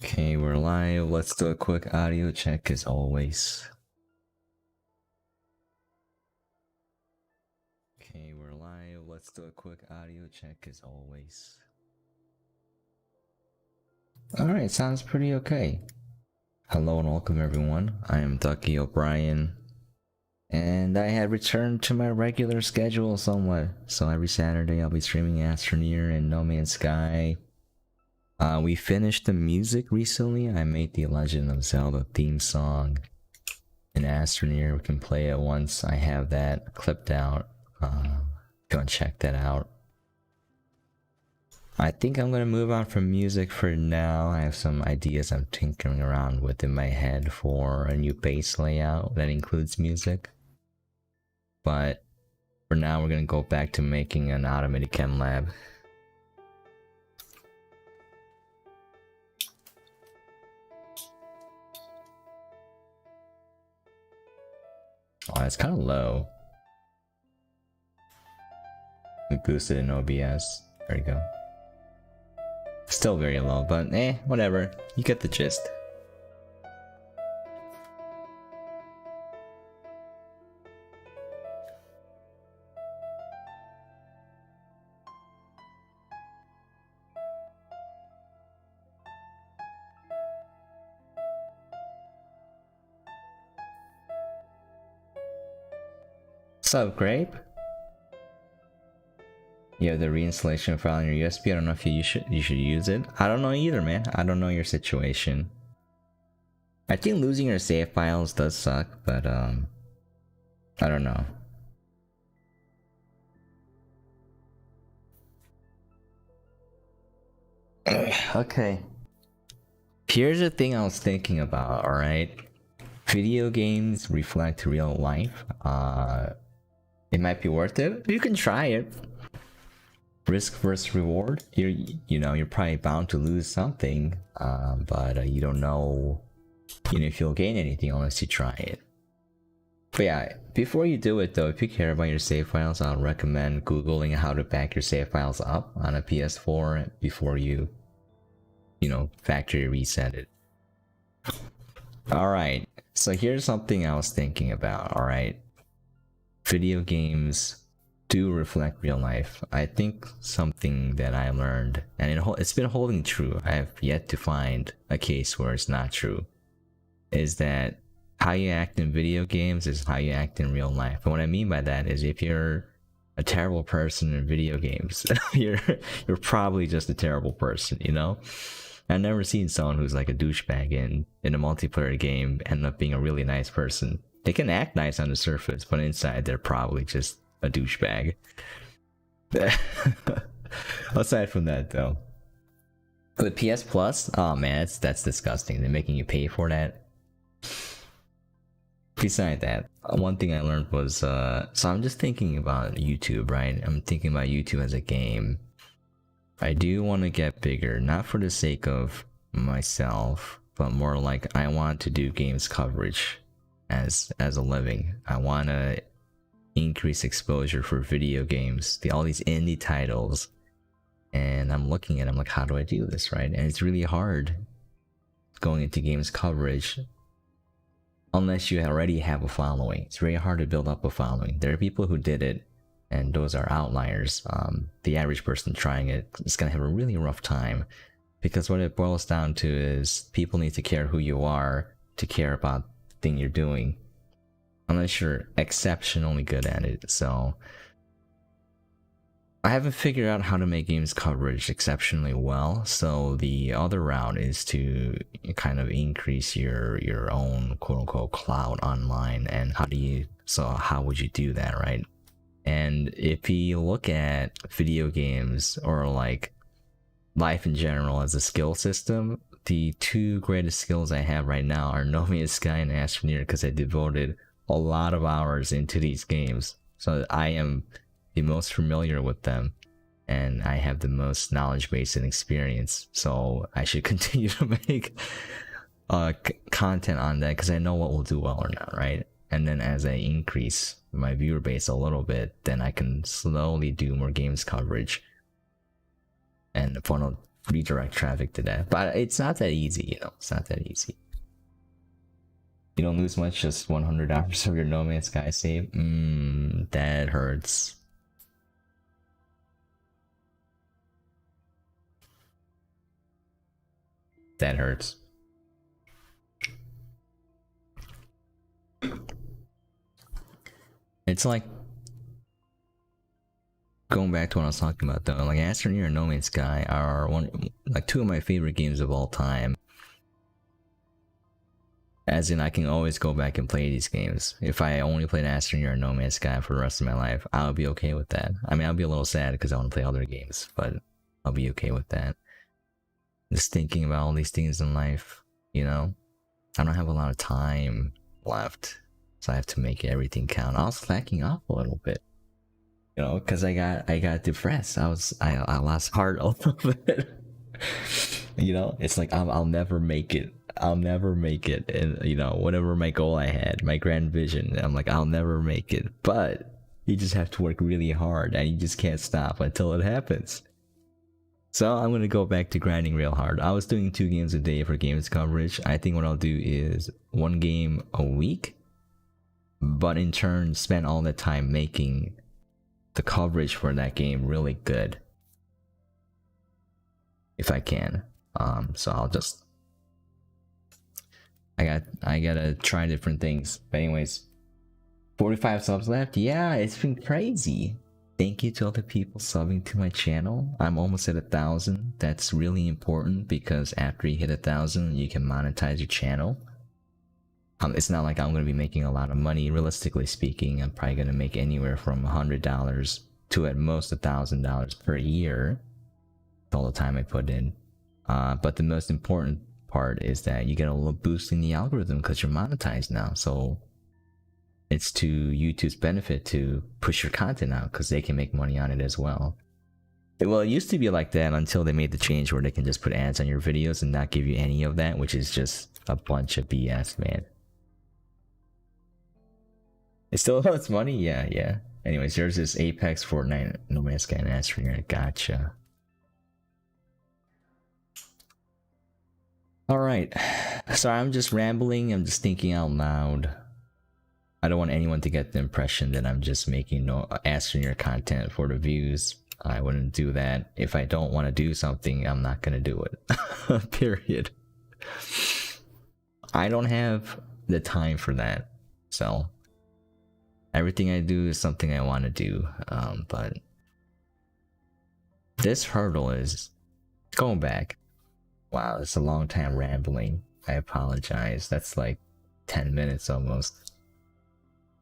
Okay, we're live. Let's do a quick audio check as always. Okay, we're live. Let's do a quick audio check as always. Alright, sounds pretty okay. Hello and welcome everyone. I am Ducky O'Brien. And I had returned to my regular schedule somewhat. So every Saturday I'll be streaming Astroneer and No Man's Sky. We finished the music recently. I made the Legend of Zelda theme song in Astroneer. We can play it once I have that clipped out. Go and check that out. I think I'm gonna move on from music for now. I have some ideas I'm tinkering around with in my head for a new base layout that includes music. But for now, we're gonna go back to making an automated Chem Lab. Oh, it's kind of low. We boosted in OBS. There you go. Still very low, but whatever. You get the gist. What's up, Grape? You have the reinstallation file on your USB. I don't know if you should use it. I don't know either, man. I don't know your situation. I think losing your save files does suck, but I don't know. Okay. Here's the thing I was thinking about, alright? Video games reflect real life. It might be worth it. You can try it. Risk versus reward. You're probably bound to lose something, but you don't know, if you'll gain anything unless you try it. But yeah, before you do it though, if you care about your save files, I'll recommend googling how to back your save files up on a PS4 before you, factory reset it. Alright, so here's something I was thinking about, alright? Video games do reflect real life. I think something that I learned, and it's been holding true, I have yet to find a case where it's not true, is that how you act in video games is how you act in real life. And what I mean by that is if you're a terrible person in video games, you're probably just a terrible person, I've never seen someone who's like a douchebag in a multiplayer game end up being a really nice person. They can act nice on the surface, but inside they're probably just a douchebag. Aside from that though. With PS Plus, oh man, that's disgusting. They're making you pay for that. Beside that, one thing I learned was, so I'm just thinking about YouTube, right? I'm thinking about YouTube as a game. I do want to get bigger, not for the sake of myself, but more like I want to do games coverage as a living. I want to increase exposure for video games, all these indie titles, and I'm looking at them like, how do I do this, right? And it's really hard going into games coverage unless you already have a following. It's very hard to build up a following. There are people who did it, and those are outliers. The average person trying it is gonna have a really rough time, because what it boils down to is people need to care who you are to care about the thing you're doing, unless you're exceptionally good at it. So I haven't figured out how to make games coverage exceptionally well, so the other route is to kind of increase your own quote-unquote clout online. And how would you do that, right? And if you look at video games or like life in general as a skill system, the two greatest skills I have right now are No Man's Sky and Astroneer, because I devoted a lot of hours into these games. So I am the most familiar with them, and I have the most knowledge base and experience. So I should continue to make content on that, because I know what will do well or not, right? And then as I increase my viewer base a little bit, then I can slowly do more games coverage and redirect traffic to that. But it's not that easy, you know. It's not that easy. You don't lose much, just 100 hours of your No Man's Sky save. That hurts. That hurts. It's like going back to what I was talking about though, like Astroneer and No Man's Sky are two of my favorite games of all time. As in, I can always go back and play these games. If I only played Astroneer or No Man's Sky for the rest of my life, I would be okay with that. I mean, I'll be a little sad because I want to play other games, but I'll be okay with that. Just thinking about all these things in life, you know? I don't have a lot of time left, so I have to make everything count. I was slacking off a little bit, you know, because I got depressed. I lost heart a little bit. You know, it's like I'll never make it. I'll never make it, and you know, whatever my goal I had, my grand vision, I'm like, I'll never make it. But you just have to work really hard, and you just can't stop until it happens. So I'm gonna go back to grinding real hard. I was doing 2 games a day for games coverage. I think what I'll do is 1 game a week, but in turn spend all that time making the coverage for that game really good, if I can. So I'll just I gotta try different things. But anyways, 45 subs left. Yeah, it's been crazy. Thank you to all the people subbing to my channel. I'm almost at 1,000. That's really important because after you hit 1,000, you can monetize your channel. It's not like I'm gonna be making a lot of money. Realistically speaking, I'm probably gonna make anywhere from $100 to at most $1,000 per year. With all the time I put in. But the most important part is that you get a little boost in the algorithm because you're monetized now. So it's to YouTube's benefit to push your content out because they can make money on it as well. Well, it used to be like that until they made the change where they can just put ads on your videos and not give you any of that, which is just a bunch of BS, man. It still has money? Yeah. Anyways, there's this Apex, Fortnite, No Man's Sky, and Astroneer. Gotcha. Alright, sorry, I'm just rambling, I'm just thinking out loud. I don't want anyone to get the impression that I'm just making Astroneer content for the views. I wouldn't do that. If I don't want to do something, I'm not gonna do it. Period. I don't have the time for that. So, everything I do is something I want to do. But this hurdle is going back. Wow, it's a long time rambling. I apologize. That's like 10 minutes almost.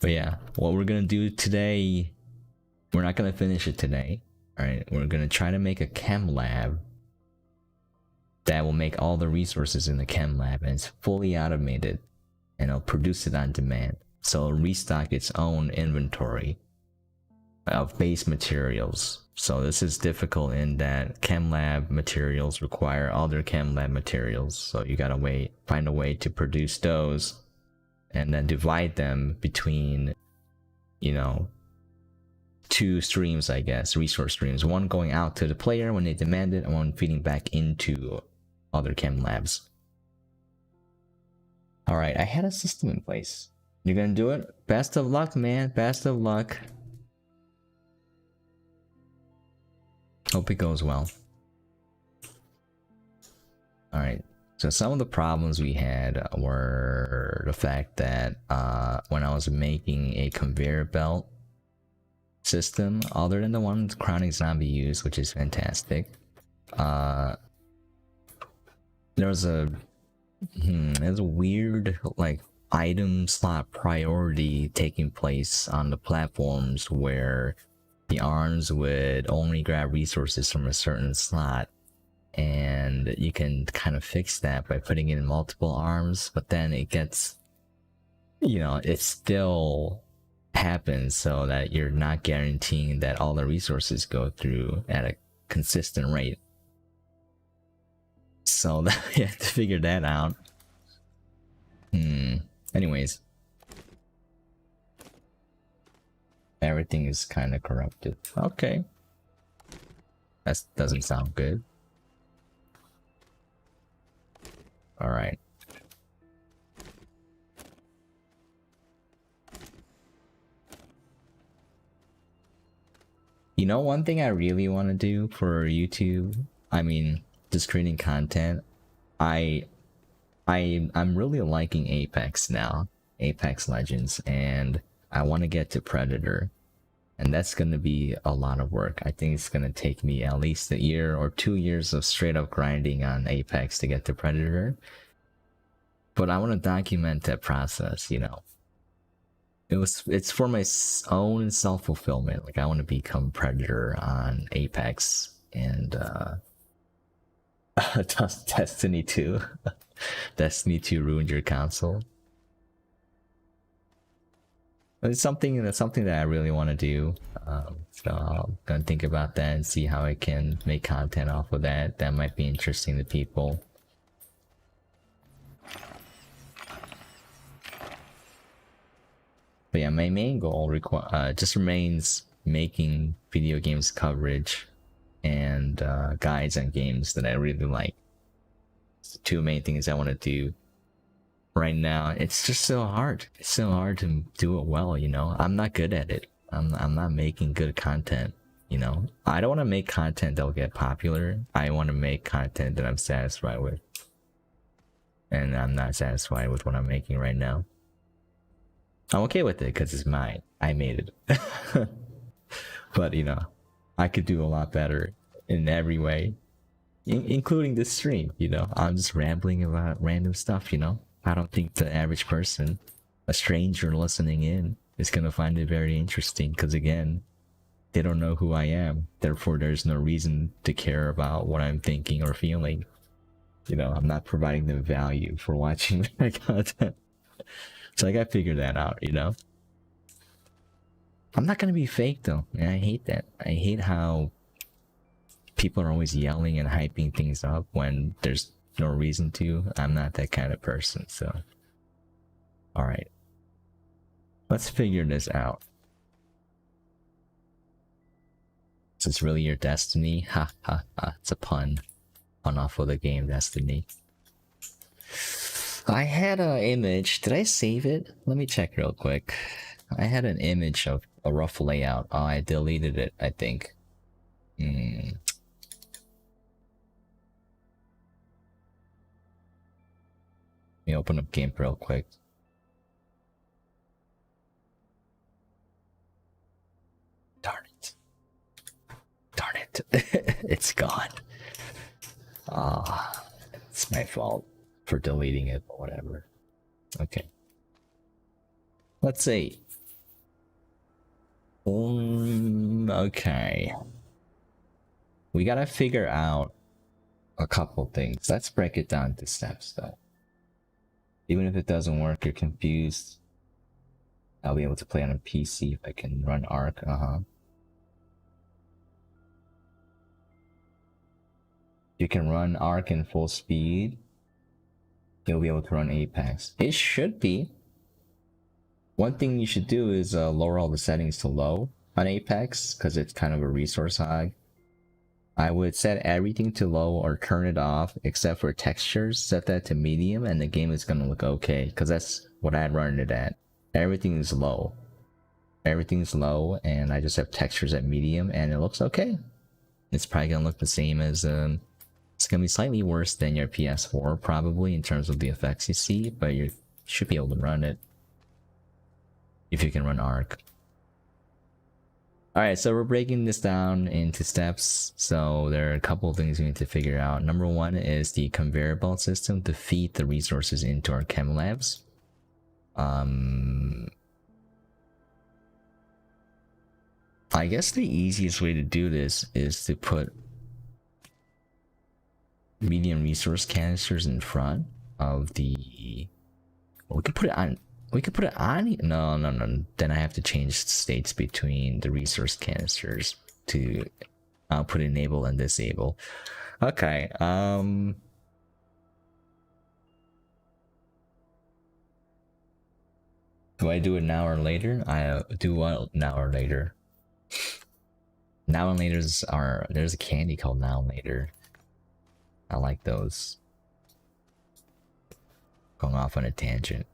But yeah, what we're gonna do today, we're not gonna finish it today. Alright, we're gonna try to make a Chem Lab that will make all the resources in the Chem Lab, and it's fully automated and it'll produce it on demand. So it'll restock its own inventory of base materials. So this is difficult in that Chem Lab materials require other Chem Lab materials. So you gotta find a way to produce those and then divide them between, you know, 2 streams, I guess, resource streams. One going out to the player when they demand it, and one feeding back into other Chem Labs. Alright, I had a system in place. You're gonna do it? Best of luck, man. Best of luck. Hope it goes well. Alright, so some of the problems we had were the fact that when I was making a conveyor belt system, other than the one Chronic Zombie used, which is fantastic, there's a weird like item slot priority taking place on the platforms where the arms would only grab resources from a certain slot, and you can kind of fix that by putting in multiple arms, but then it gets, you know, it still happens so that you're not guaranteeing that all the resources go through at a consistent rate. So you have to figure that out. Anyways, everything is kind of corrupted. Okay, that doesn't sound good. All right. You know, one thing I really want to do for YouTube, I mean, just creating content. I'm really liking Apex now, Apex Legends, and I want to get to Predator, and that's gonna be a lot of work. I think it's gonna take me at least a year or 2 years of straight up grinding on Apex to get to Predator. But I want to document that process, you know. It's for my own self-fulfillment. Like I want to become Predator on Apex and Destiny 2. Destiny 2 ruined your console. But it's something that I really want to do. So I'm gonna think about that and see how I can make content off of that. That might be interesting to people. But yeah, my main goal just remains making video games coverage and guides on games that I really like. It's the two main things I want to do right now. It's just so hard. It's so hard to do it well, you know. I'm not good at it. I'm not making good content, you know. I don't want to make content that'll get popular. I want to make content that I'm satisfied with. And I'm not satisfied with what I'm making right now. I'm okay with it because it's mine. I made it. But, you know, I could do a lot better in every way, including this stream, you know. I'm just rambling about random stuff, you know. I don't think the average person, a stranger listening in, is going to find it very interesting because, again, they don't know who I am. Therefore, there's no reason to care about what I'm thinking or feeling. You know, I'm not providing them value for watching my content. So I gotta figure that out, you know? I'm not gonna be fake though. Man, I hate that. I hate how people are always yelling and hyping things up when there's no reason to. I'm not that kind of person, so. Alright. Let's figure this out. So it's really your destiny? Ha ha ha. It's a pun. Pun off of the game Destiny. I had an image. Did I save it? Let me check real quick. I had an image of a rough layout. Oh, I deleted it, I think. Let me open up GIMP real quick. Darn it. Darn it. It's gone. Ah, it's my fault for deleting it, but whatever. Okay. Let's see. Okay. We gotta figure out a couple things. Let's break it down to steps though. Even if it doesn't work, you're confused, I'll be able to play on a PC if I can run Arc. You can run Arc in full speed. You'll be able to run Apex. It should be. One thing you should do is lower all the settings to low on Apex because it's kind of a resource hog. I would set everything to low or turn it off except for textures. Set that to medium and the game is going to look okay because that's what I'd run it at. Everything is low. Everything's low and I just have textures at medium and it looks okay. It's probably going to look the same as... it's going to be slightly worse than your PS4 probably in terms of the effects you see, but you should be able to run it if you can run Arc. Alright, so we're breaking this down into steps. So there are a couple of things we need to figure out. Number one is the conveyor belt system to feed the resources into our Chem Labs. I guess the easiest way to do this is to put medium resource canisters in front of the... Well, we could put it on... We could put it on... No. Then I have to change states between the resource canisters to output enable and disable. Okay, do I do it now or later? I do what now or later? Now and laters are... There's a candy called now and later. I like those. Going off on a tangent.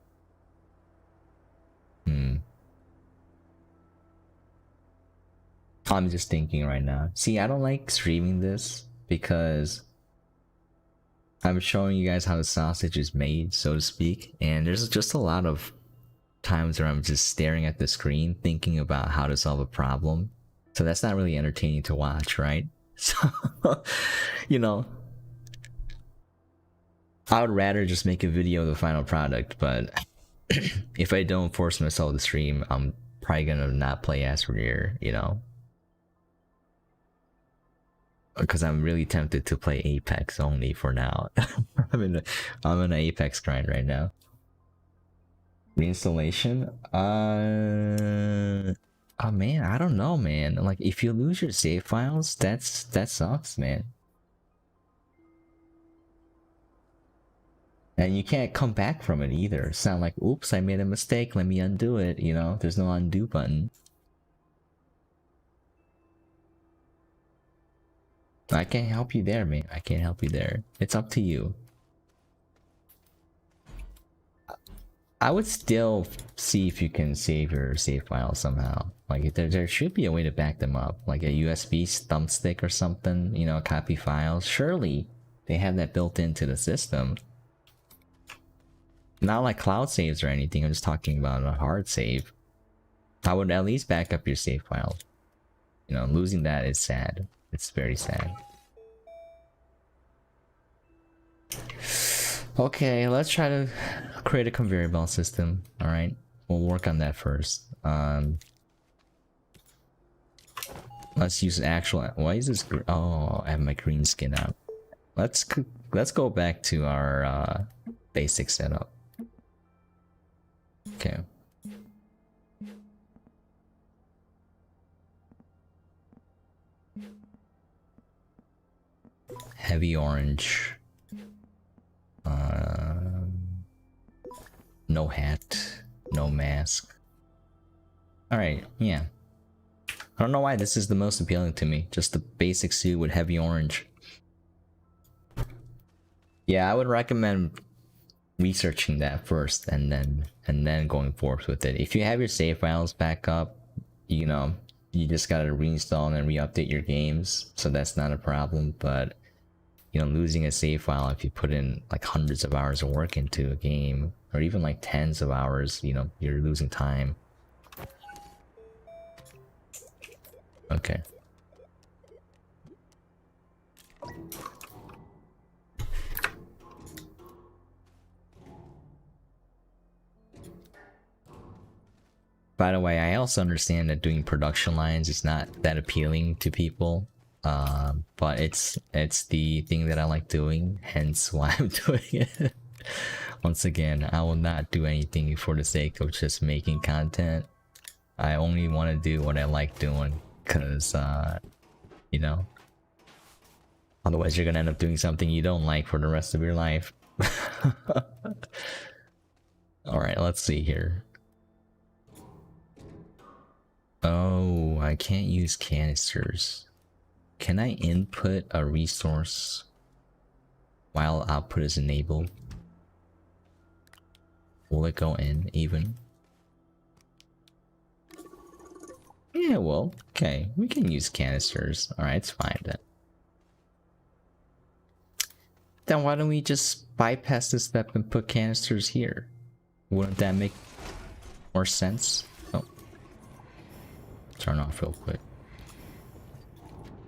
I'm just thinking right now. See, I don't like streaming this because I'm showing you guys how the sausage is made, so to speak, and there's just a lot of times where I'm just staring at the screen thinking about how to solve a problem. So that's not really entertaining to watch, right? So, you know, I would rather just make a video of the final product, but if I don't force myself to stream, I'm probably gonna not play Astroneer, you know? Because I'm really tempted to play Apex only for now. I'm in an Apex grind right now. Reinstallation? Oh man, I don't know, man. Like, if you lose your save files, that sucks, man. And you can't come back from it either. It's not like, oops, I made a mistake, let me undo it, you know? There's no undo button. I can't help you there, man. I can't help you there. It's up to you. I would still see if you can save your save file somehow. Like, there should be a way to back them up. Like a USB thumbstick or something, you know, copy files. Surely they have that built into the system. Not like cloud saves or anything. I'm just talking about a hard save. I would at least back up your save file. You know, losing that is sad. It's very sad. Okay, let's try to create a conveyor belt system. All right, we'll work on that first. Let's use actual. Why is this? Oh, I have my green skin out. Let's go back to our basic setup. Okay. Heavy orange. No hat, no mask. Alright, yeah. I don't know why this is the most appealing to me. Just the basic suit with heavy orange. Yeah, I would recommend researching that first and then going forth with it. If you have your save files back up, you know, you just gotta reinstall and re-update your games, so that's not a problem. But you know, losing a save file if you put in like hundreds of hours of work into a game, or even like tens of hours, you know, you're losing time. Okay. By the way, I also understand that doing production lines is not that appealing to people. But it's the thing that I like doing, hence why I'm doing it. Once again, I will not do anything for the sake of just making content. I only want to do what I like doing, because you know, otherwise you're gonna end up doing something you don't like for the rest of your life. Alright, let's see here. Oh, I can't use canisters. Can I input a resource while output is enabled? Will it go in even? Yeah, well, okay. We can use canisters. Alright, it's fine then. Then why don't we just bypass this step and put canisters here? Wouldn't that make more sense? Oh. Turn off real quick.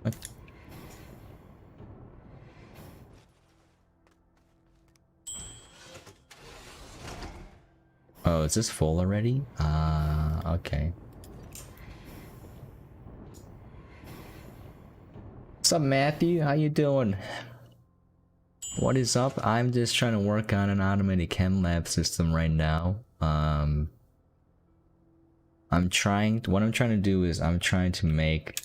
What? Oh, is this full already? Okay. What's up, Matthew? How you doing? What is up? I'm just trying to work on an automated Chem Lab system right now. What I'm trying to do is I'm trying to make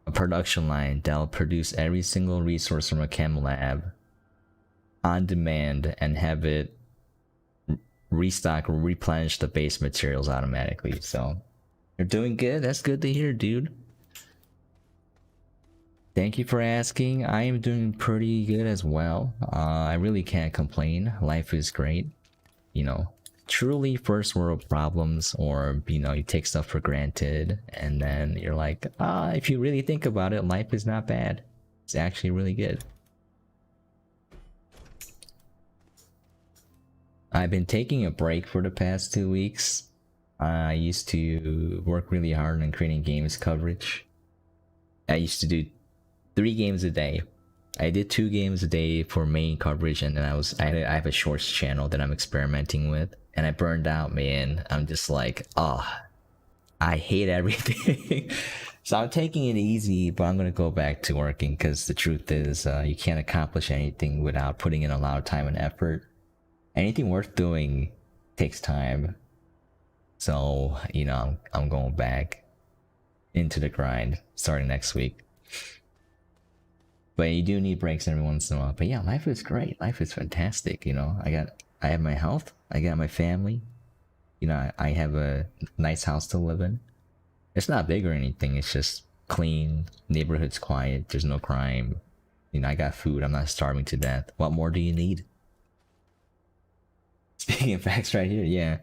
a production line that'll produce every single resource from a Chem Lab on demand and have it restock or replenish the base materials automatically. So you're doing good. That's good to hear, dude. Thank you for asking. I am doing pretty good as well. I really can't complain. Life is great. You know, truly first world problems, or you take stuff for granted, and then you're like, if you really think about it, life is not bad. It's actually really good. I've been taking a break for the past 2 weeks. I used to work really hard on creating games coverage. I used to do 3 games a day. I did 2 games a day for main coverage, and then I have a shorts channel that I'm experimenting with, and I burned out, man. I'm just like, I hate everything. So I'm taking it easy, but I'm gonna go back to working, because the truth is, you can't accomplish anything without putting in a lot of time and effort. Anything worth doing takes time. So, I'm going back into the grind starting next week. But you do need breaks every once in a while. But yeah, life is great. Life is fantastic. I have my health. I got my family. I have a nice house to live in. It's not big or anything. It's just clean. Neighborhood's quiet. There's no crime. I got food. I'm not starving to death. What more do you need? Speaking of facts right here, yeah.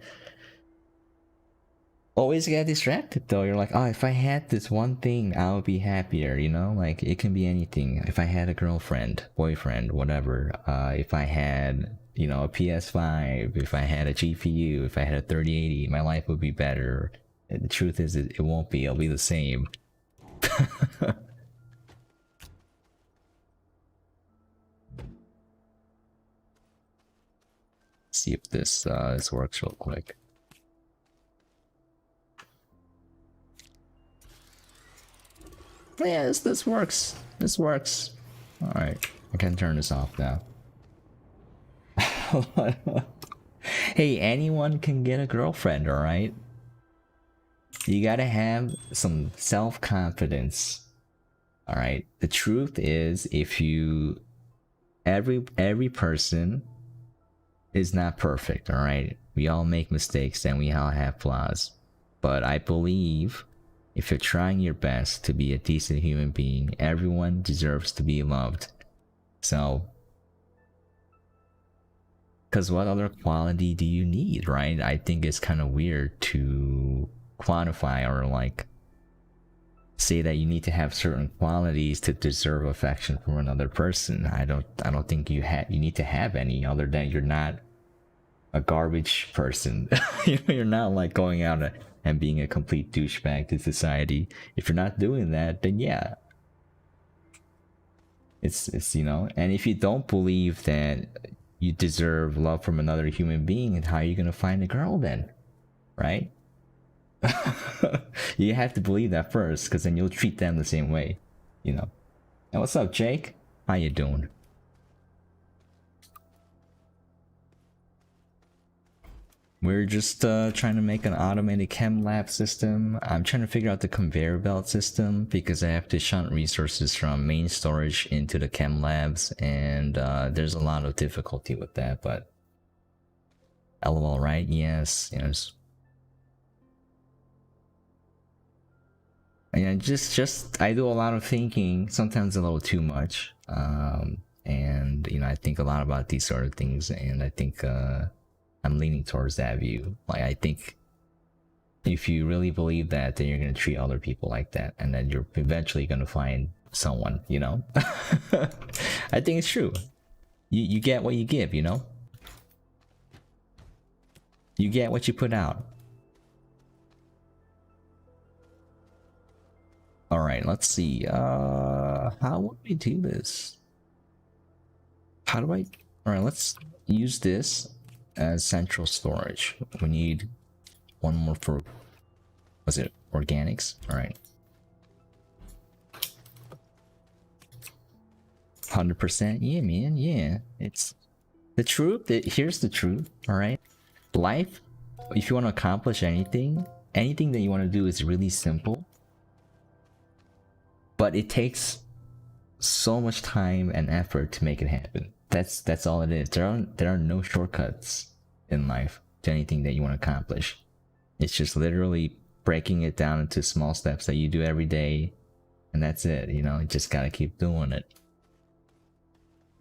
Always get distracted though. You're like, if I had this one thing, I would be happier, Like, it can be anything. If I had a girlfriend, boyfriend, whatever. If I had, a PS5, if I had a GPU, if I had a 3080, my life would be better. The truth is, it won't be. It'll be the same. See if this works real quick. Yeah, this works. This works. Alright, I can turn this off now. Hey, anyone can get a girlfriend, alright? You gotta have some self-confidence. Alright? The truth is, every person is not perfect, alright? We all make mistakes and we all have flaws. But I believe if you're trying your best to be a decent human being, everyone deserves to be loved. So, because what other quality do you need, right? I think it's kind of weird to quantify or say that you need to have certain qualities to deserve affection from another person. I don't think you need to have any, other than you're not a garbage person. You're not like going out and being a complete douchebag to society. If you're not doing that, then yeah, it's and if you don't believe that you deserve love from another human being, and how are you gonna find a girl then, right? You have to believe that first, because then you'll treat them the same way, And what's up, Jake? How you doing? We're just trying to make an automated Chem Lab system. I'm trying to figure out the conveyor belt system, because I have to shunt resources from main storage into the Chem Labs, and there's a lot of difficulty with that, but LOL, right? Yes. And just I do a lot of thinking, sometimes a little too much, and I think a lot about these sort of things, and I think I'm leaning towards that view. Like, I think if you really believe that, then you're gonna treat other people like that, and then you're eventually gonna find someone, I think it's true. You get what you give, You get what you put out. Alright, let's see. How would we do this? How do I... Alright, let's use this as central storage. We need one more for... Was it organics? Alright. 100%? Yeah, man, yeah. It's... The truth, here's the truth, alright? Life, if you want to accomplish anything that you want to do is really simple. But it takes so much time and effort to make it happen. That's all it is. There are no shortcuts in life to anything that you want to accomplish. It's just literally breaking it down into small steps that you do every day, and that's it. You know, you just gotta keep doing it.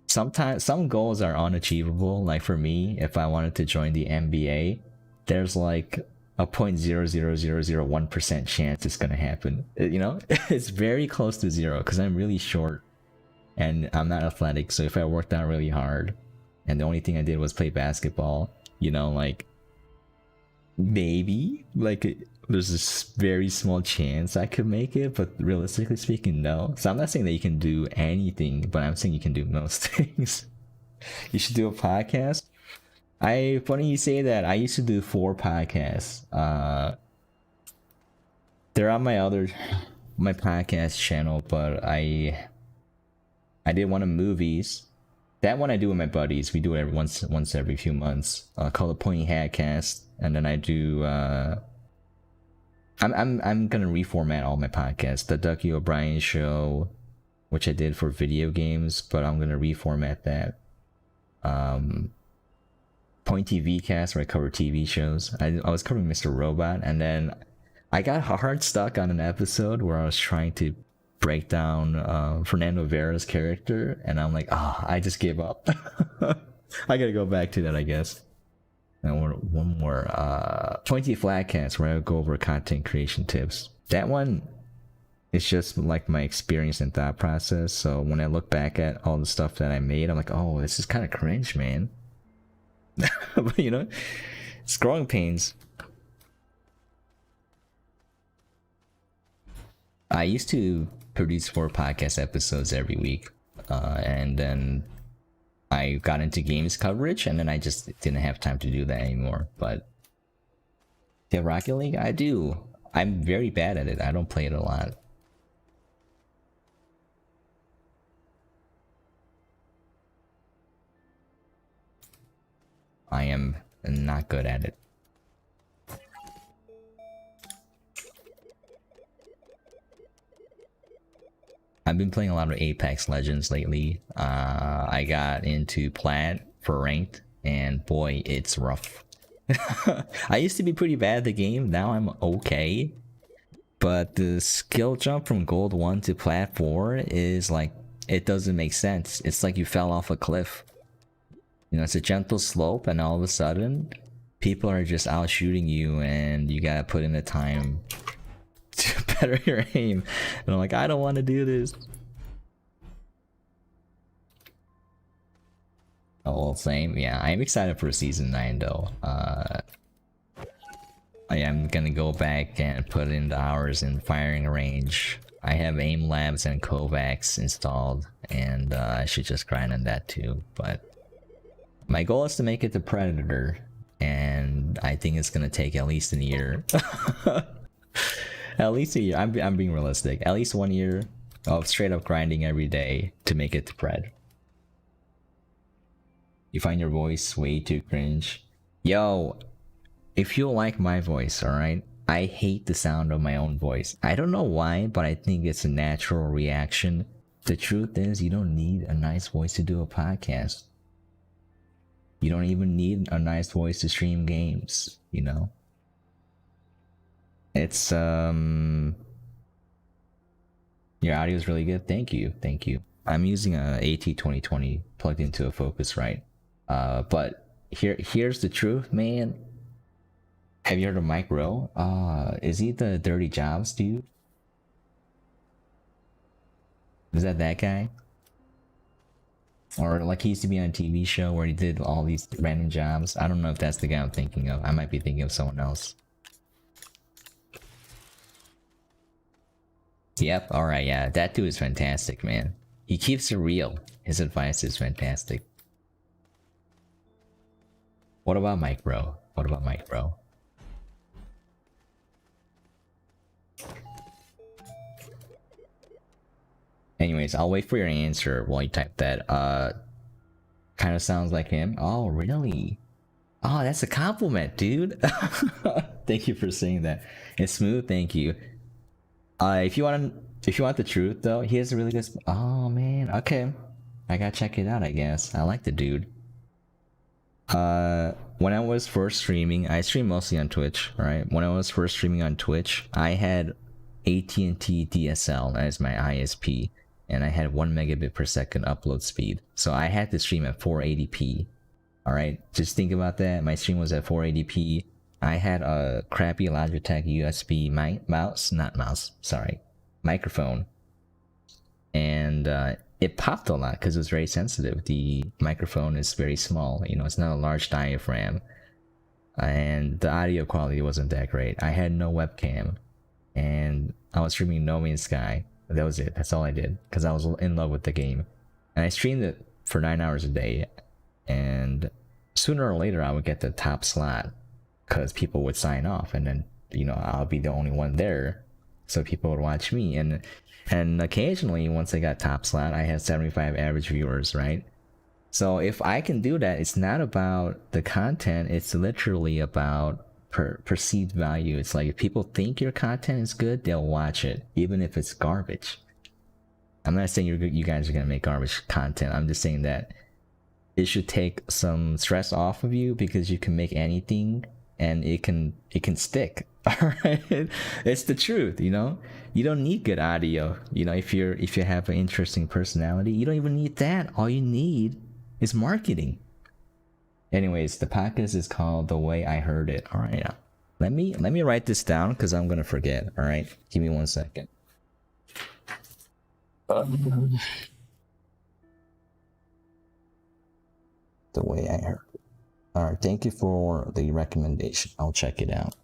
Sometimes some goals are unachievable. Like for me, if I wanted to join the NBA, there's like a 0.00001% chance it's gonna happen. You know, it's very close to zero because I'm really short and I'm not athletic. So if I worked out really hard, and the only thing I did was play basketball, you know, like maybe like there's this very small chance I could make it, but realistically speaking, no. So I'm not saying that you can do anything, but I'm saying you can do most things. You should do a podcast. Funny you say that. I used to do 4 podcasts. They're on my podcast channel, but I did one of movies. That one I do with my buddies. We do it once every few months. Called the Pointy Hat Cast, and then I do. I'm gonna reformat all my podcasts. The Ducky O'Brien Show, which I did for video games, but I'm gonna reformat that. Point TV Cast, where I cover TV shows. I was covering Mr. Robot, and then I got hard stuck on an episode where I was trying to break down Fernando Vera's character, and I'm like, I just gave up. I gotta go back to that, I guess. And one more, Pointy Flatcast, where I go over content creation tips. That one is just like my experience and thought process. So when I look back at all the stuff that I made, I'm like, oh, this is kind of cringe, man. But you know, it's growing pains. I used to produce 4 podcast episodes every week, and then I got into games coverage, and then I just didn't have time to do that anymore. But yeah, Rocket League, I do. I'm very bad at it. I don't play it a lot. I am not good at it. I've been playing a lot of Apex Legends lately. I got into Plat for ranked, and boy, it's rough. I used to be pretty bad at the game, now I'm okay. But the skill jump from Gold 1 to Plat 4 is like, it doesn't make sense. It's like you fell off a cliff. You know, it's a gentle slope, and all of a sudden, people are just out shooting you, and you gotta put in the time to better your aim. And I'm like, I don't want to do this. Oh, well, same. Yeah, I'm excited for season 9 though. I am gonna go back and put in the hours in firing range. I have aim labs and Kovacs installed, and I should just grind on that too. But my goal is to make it to Predator, and I think it's gonna take at least a year. At least a year. I'm being realistic. At least 1 year of straight up grinding every day to make it to Pred. You find your voice way too cringe. Yo, if you like my voice, alright? I hate the sound of my own voice. I don't know why, but I think it's a natural reaction. The truth is, you don't need a nice voice to do a podcast. You don't even need a nice voice to stream games, you know? It's your audio is really good. Thank you. I'm using a AT2020 plugged into a Focusrite. But here's the truth, man. Have you heard of Mike Rowe? Is he the Dirty Jobs dude? Is that guy? Or like he used to be on a TV show where he did all these random jobs. I don't know if that's the guy I'm thinking of. I might be thinking of someone else. Yep, alright, yeah. That dude is fantastic, man. He keeps it real. His advice is fantastic. What about Mike Rowe? Anyways, I'll wait for your answer while you type that. Kind of sounds like him. Oh, really? Oh, that's a compliment, dude. Thank you for saying that. It's smooth, thank you. If you want the truth though, he has a really good. Oh man, okay, I gotta check it out. I guess I like the dude. When I was first streaming, I stream mostly on Twitch. Right, when I was first streaming on Twitch, I had AT&T DSL as my ISP, and I had 1 megabit per second upload speed. So I had to stream at 480p. All right, just think about that. My stream was at 480p. I had a crappy Logitech USB microphone, and it popped a lot because it was very sensitive. The microphone is very small, you know, it's not a large diaphragm, and the audio quality wasn't that great. I had no webcam, and I was streaming No Man's Sky. That was it. That's all I did because I was in love with the game, and I streamed it for 9 hours a day. And sooner or later, I would get the top slot because people would sign off, and then, you know, I'll be the only one there, so people would watch me. And occasionally, once I got top slot, I had 75 average viewers, right? So if I can do that, it's not about the content, it's literally about perceived value. It's like if people think your content is good, they'll watch it, even if it's garbage. I'm not saying you guys are gonna make garbage content. I'm just saying that it should take some stress off of you, because you can make anything and it can stick. All right, it's the truth, you know. You don't need good audio, you know. If you have an interesting personality, you don't even need that. All you need is marketing. Anyways, the podcast is called The Way I Heard It. All right, let me write this down because I'm gonna forget. All right, give me 1 second. The Way I Heard It. All right, thank you for the recommendation. I'll check it out.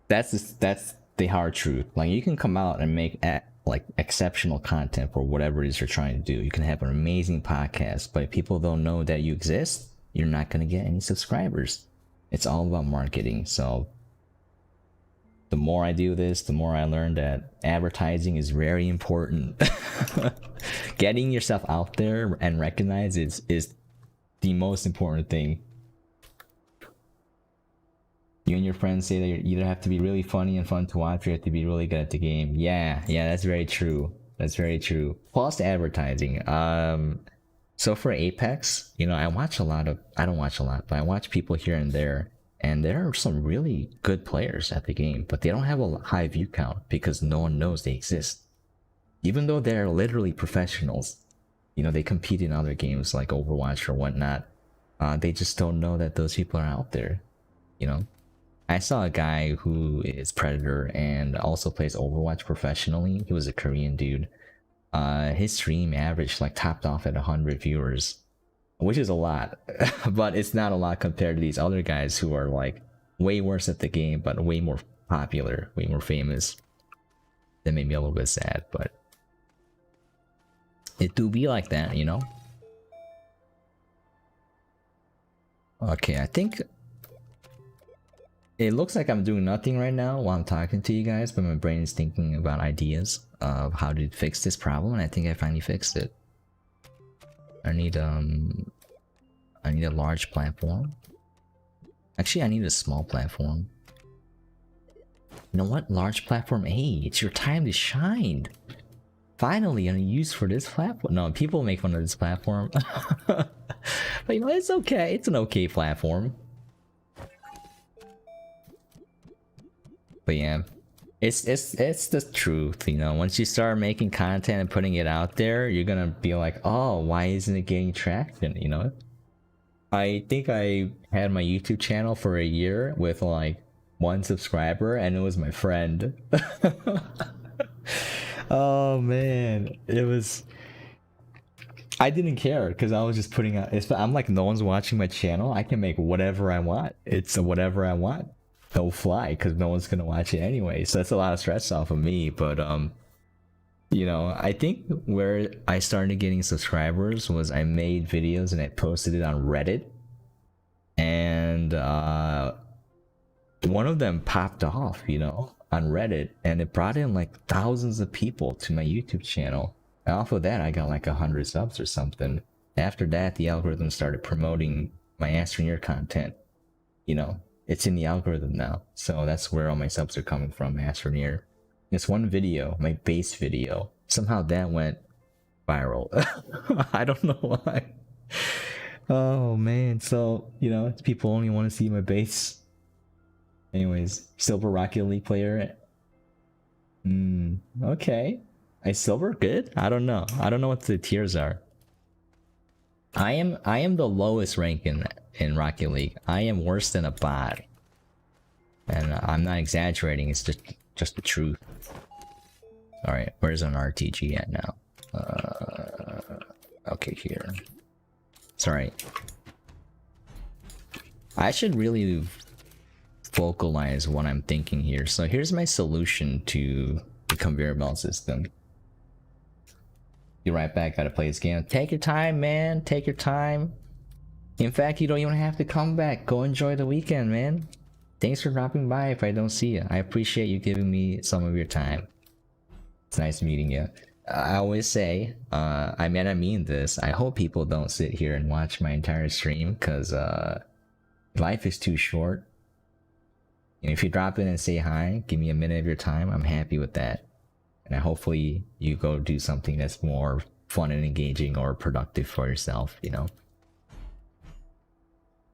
That's the hard truth. Like, you can come out and make like exceptional content for whatever it is you're trying to do. You can have an amazing podcast, but if people don't know that you exist, you're not going to get any subscribers. It's all about marketing. So the more I do this, the more I learn that advertising is very important. Getting yourself out there and recognized is the most important thing. You and your friends say that you either have to be really funny and fun to watch, or you have to be really good at the game. Yeah, that's very true. That's very true. Plus advertising. So for Apex, you know, I don't watch a lot, but I watch people here and there, and there are some really good players at the game, but they don't have a high view count because no one knows they exist. Even though they're literally professionals, you know, they compete in other games like Overwatch or whatnot. They just don't know that those people are out there, you know. I saw a guy who is Predator and also plays Overwatch professionally. He was a Korean dude. His stream averaged, like, topped off at 100 viewers, which is a lot, but it's not a lot compared to these other guys who are, like, way worse at the game, but way more popular, way more famous. That made me a little bit sad, but it do be like that, you know? Okay, I think it looks like I'm doing nothing right now while I'm talking to you guys, but my brain is thinking about ideas of how to fix this problem, and I think I finally fixed it. I need a large platform. Actually, I need a small platform. You know what? Large platform. Hey, it's your time to shine. Finally, a use for this platform. No, people make fun of this platform. But you know, it's okay. It's an okay platform. But yeah, it's the truth, you know. Once you start making content and putting it out there, you're gonna be like, oh, why isn't it getting traction, you know? I think I had my YouTube channel for a year with like 1 subscriber, and it was my friend. Oh man, I didn't care because I was just putting out. I'm like, no one's watching my channel. I can make whatever I want. It's whatever I want. They'll fly because no one's gonna watch it anyway. So that's a lot of stress off of me. But you know, I think where I started getting subscribers was I made videos and I posted it on Reddit, and one of them popped off, you know, on Reddit, and it brought in like thousands of people to my YouTube channel. And off of that, I got like 100 subs or something. After that, the algorithm started promoting my Astroneer content. You know, it's in the algorithm now, so that's where all my subs are coming from, Astroneer. This one video, my base video, somehow that went viral. I don't know why. Oh man, so, you know, people only want to see my base. Anyways, silver Rocket League player. Okay. A silver good? I don't know. I don't know what the tiers are. I am the lowest rank in Rocket League. I am worse than a bot. And I'm not exaggerating, it's just the truth. Alright, where's an RTG at now? Okay, here. Sorry. I should really vocalize what I'm thinking here. So here's my solution to the conveyor belt system. Be right back, gotta play this game. Take your time, man. Take your time. In fact, you don't even have to come back. Go enjoy the weekend, man. Thanks for dropping by if I don't see you. I appreciate you giving me some of your time. It's nice meeting you. I always say, I mean this. I hope people don't sit here and watch my entire stream because life is too short. And if you drop in and say hi, give me a minute of your time, I'm happy with that. And hopefully you go do something that's more fun and engaging or productive for yourself, you know?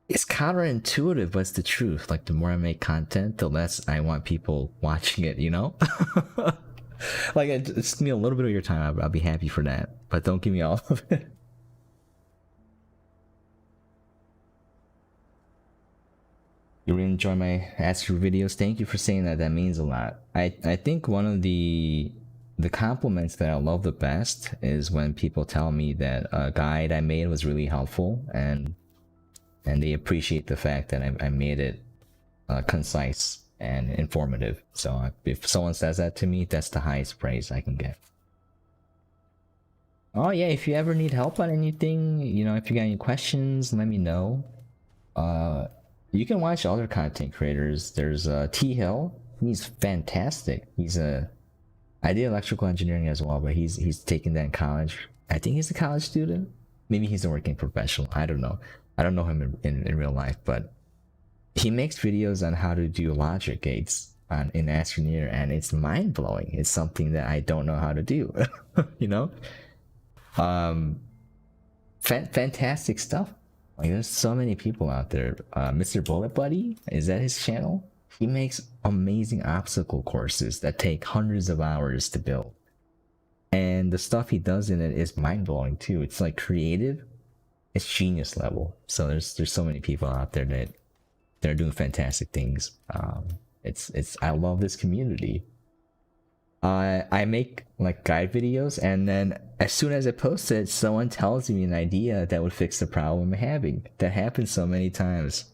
It's counterintuitive, but it's the truth. Like, the more I make content, the less I want people watching it, you know? Like, just give me a little bit of your time, I'll be happy for that. But don't give me all of it. You really enjoy my Astro videos? Thank you for saying that, that means a lot. I think one of the compliments that I love the best is when people tell me that a guide I made was really helpful, and they appreciate the fact that I made it concise and informative. So if someone says that to me, that's the highest praise I can get. Oh yeah, if you ever need help on anything, you know, if you got any questions, let me know. You can watch other content creators. There's T Hill. He's fantastic. I did electrical engineering as well, but he's taking that in college. I think he's a college student. Maybe he's a working professional. I don't know. I don't know him in real life, but he makes videos on how to do logic gates in Astroneer, and it's mind-blowing. It's something that I don't know how to do, you know? Fantastic stuff. Like, there's so many people out there. Mr. Bullet Buddy, is that his channel? He makes amazing obstacle courses that take hundreds of hours to build. And the stuff he does in it is mind-blowing too. It's like creative. It's genius level. So there's so many people out there that they're doing fantastic things. I love this community. I make like guide videos, and then as soon as I post it, someone tells me an idea that would fix the problem I'm having. That happens so many times.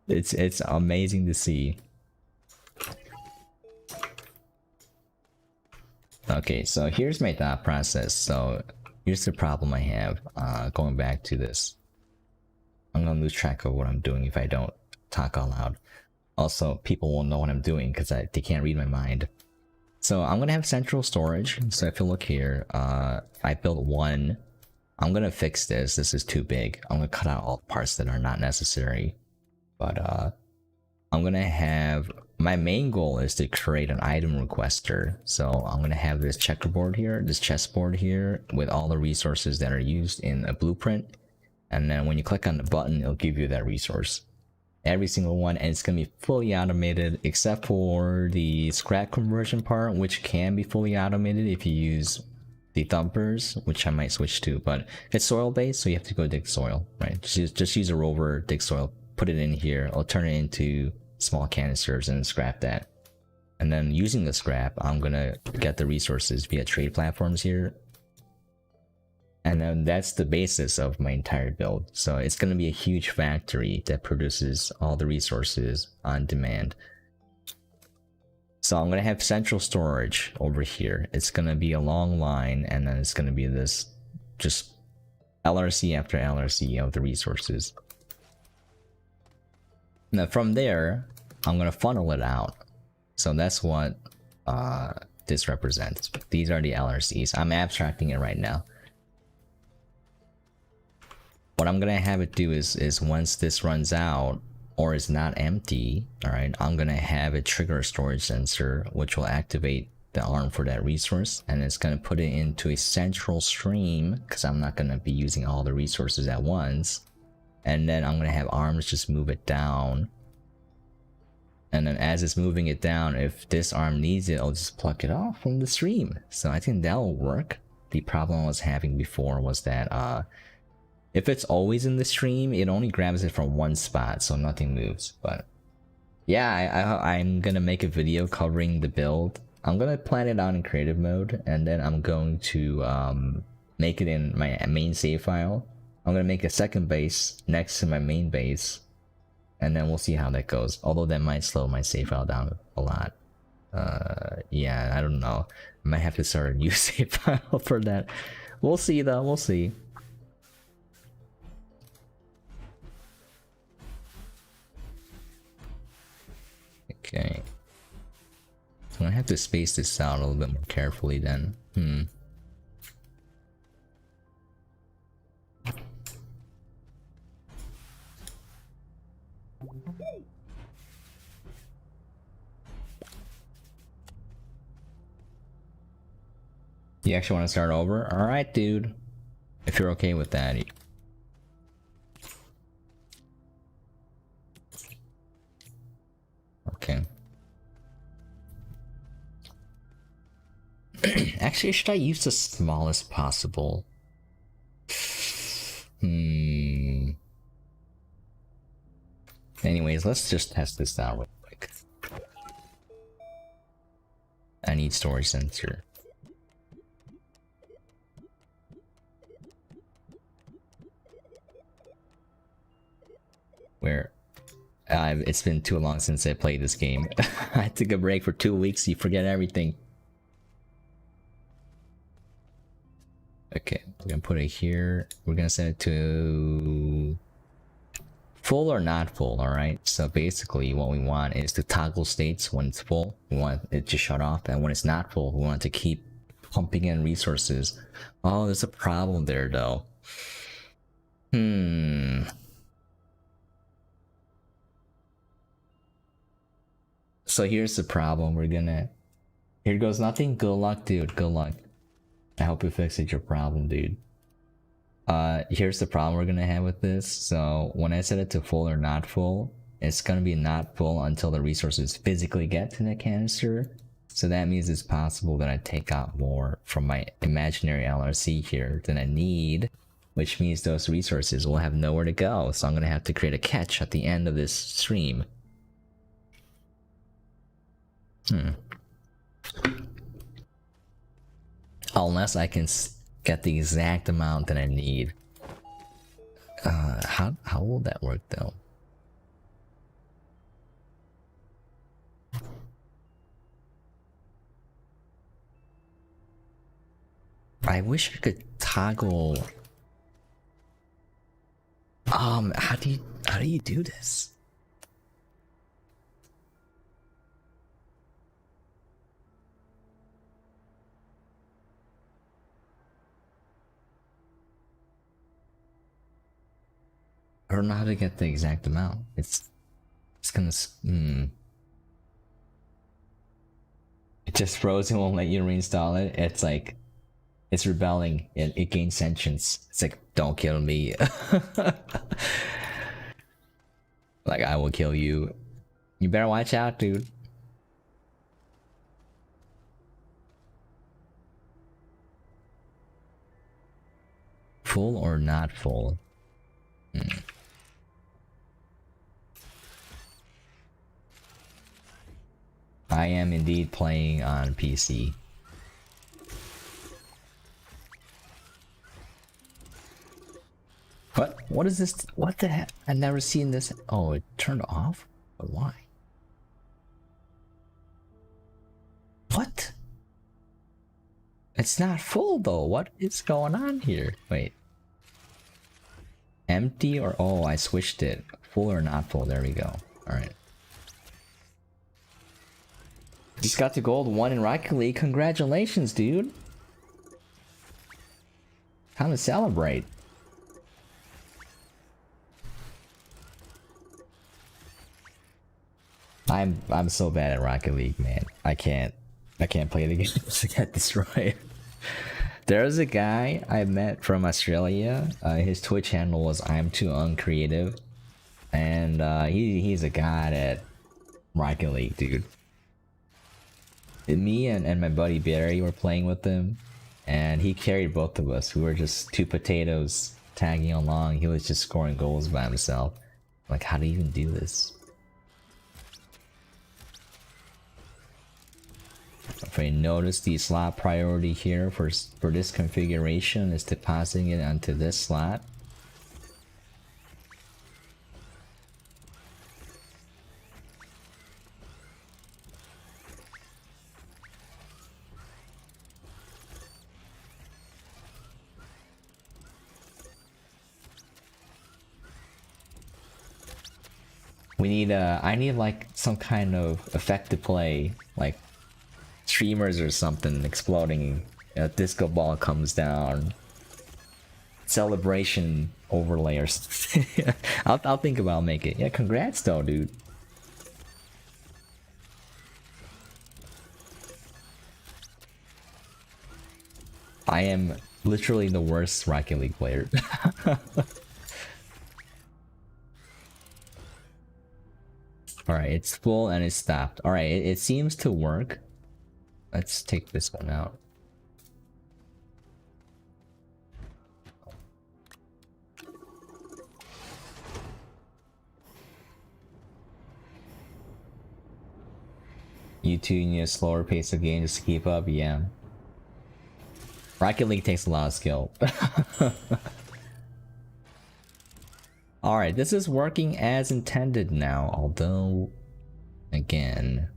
It's amazing to see. Okay, so here's my thought process. So here's the problem I have. Going back to this, I'm gonna lose track of what I'm doing if I don't talk out loud. Also, people won't know what I'm doing because they can't read my mind. So I'm gonna have central storage. So if you look here, I built one. I'm gonna fix this. This is too big. I'm gonna cut out all the parts that are not necessary. But I'm gonna have, my main goal is to create an item requester. So I'm gonna have this checkerboard here, this chessboard here, with all the resources that are used in a blueprint. And then when you click on the button, it'll give you that resource. Every single one, and it's gonna be fully automated except for the scrap conversion part, which can be fully automated if you use the thumpers, which I might switch to. But it's soil based, so you have to go dig soil, right? Just use a rover, dig soil, put it in here. I'll turn it into small canisters and scrap that. And then using the scrap, I'm gonna get the resources via trade platforms here. And then that's the basis of my entire build. So it's going to be a huge factory that produces all the resources on demand. So I'm going to have central storage over here. It's going to be a long line, and then it's going to be this just LRC after LRC of the resources. Now from there, I'm going to funnel it out. So that's what this represents. These are the LRCs. I'm abstracting it right now. What I'm gonna have it do is once this runs out or is not empty, all right, I'm gonna have it trigger a storage sensor, which will activate the arm for that resource, and it's gonna put it into a central stream because I'm not gonna be using all the resources at once. And then I'm gonna have arms just move it down And then as it's moving it down, if this arm needs it, I'll just pluck it off from the stream. So I think that'll work. The problem I was having before was that if it's always in the stream, it only grabs it from one spot, so nothing moves. But yeah, I'm gonna make a video covering the build. I'm gonna plan it out in creative mode, and then I'm going to make it in my main save file. I'm gonna make a second base next to my main base, and then we'll see how that goes. Although that might slow my save file down a lot. Yeah, I don't know. I might have to start a new save file for that. We'll see though, we'll see. Okay. So I have to space this out a little bit more carefully then. You actually want to start over? Alright, dude. If you're okay with that. Okay. Actually, should I use the smallest possible? Anyways, let's just test this out real quick. I need storage sensor. Where? It's been too long since I played this game. I took a break for 2 weeks, you forget everything. Okay, we're gonna put it here. We're gonna set it to full or not full, alright? So basically what we want is to toggle states. When it's full, we want it to shut off, and when it's not full, we want it to keep pumping in resources. Oh, there's a problem there though. So here's the problem. Here goes nothing. Good luck, dude. Good luck. I hope you fixed your problem, dude. Here's the problem we're gonna have with this. So when I set it to full or not full, it's gonna be not full until the resources physically get to the canister. So that means it's possible that I take out more from my imaginary LRC here than I need, which means those resources will have nowhere to go. So I'm gonna have to create a catch at the end of this stream. Unless I can get the exact amount that I need. How will that work though? I wish I could toggle. How do you do this? I don't know how to get the exact amount. It's gonna It just froze and won't let you reinstall it. It's like it's rebelling. It gains sentience. It's like, don't kill me. Like, I will kill you. You better watch out, dude. Full or not full? I am indeed playing on PC. What? What is this? What the heck? I've never seen this. Oh, it turned off? But why? What? It's not full though. What is going on here? Wait. Empty or... Oh, I switched it. Full or not full. There we go. Alright. Just got to gold 1 in Rocket League. Congratulations, dude. Time to celebrate. I'm so bad at Rocket League, man. I can't play the game to get destroyed. There's a guy I met from Australia. His Twitch handle was I'm Too Uncreative, and he's a god at Rocket League, dude. Me and my buddy Barry were playing with him, and he carried both of us. We were just two potatoes tagging along. He was just scoring goals by himself. Like, how do you even do this? If I notice the slot priority here for this configuration is depositing it onto this slot. We need I need like some kind of effect to play, like streamers or something exploding, a disco ball comes down, celebration overlay or something. I'll think about making it. Yeah, congrats though, dude. I am literally the worst Rocket League player. Alright, it's full and it's stopped. Alright, it seems to work. Let's take this one out. You two need a slower pace of game just to keep up, yeah. Rocket League takes a lot of skill. Alright, this is working as intended now, although, again,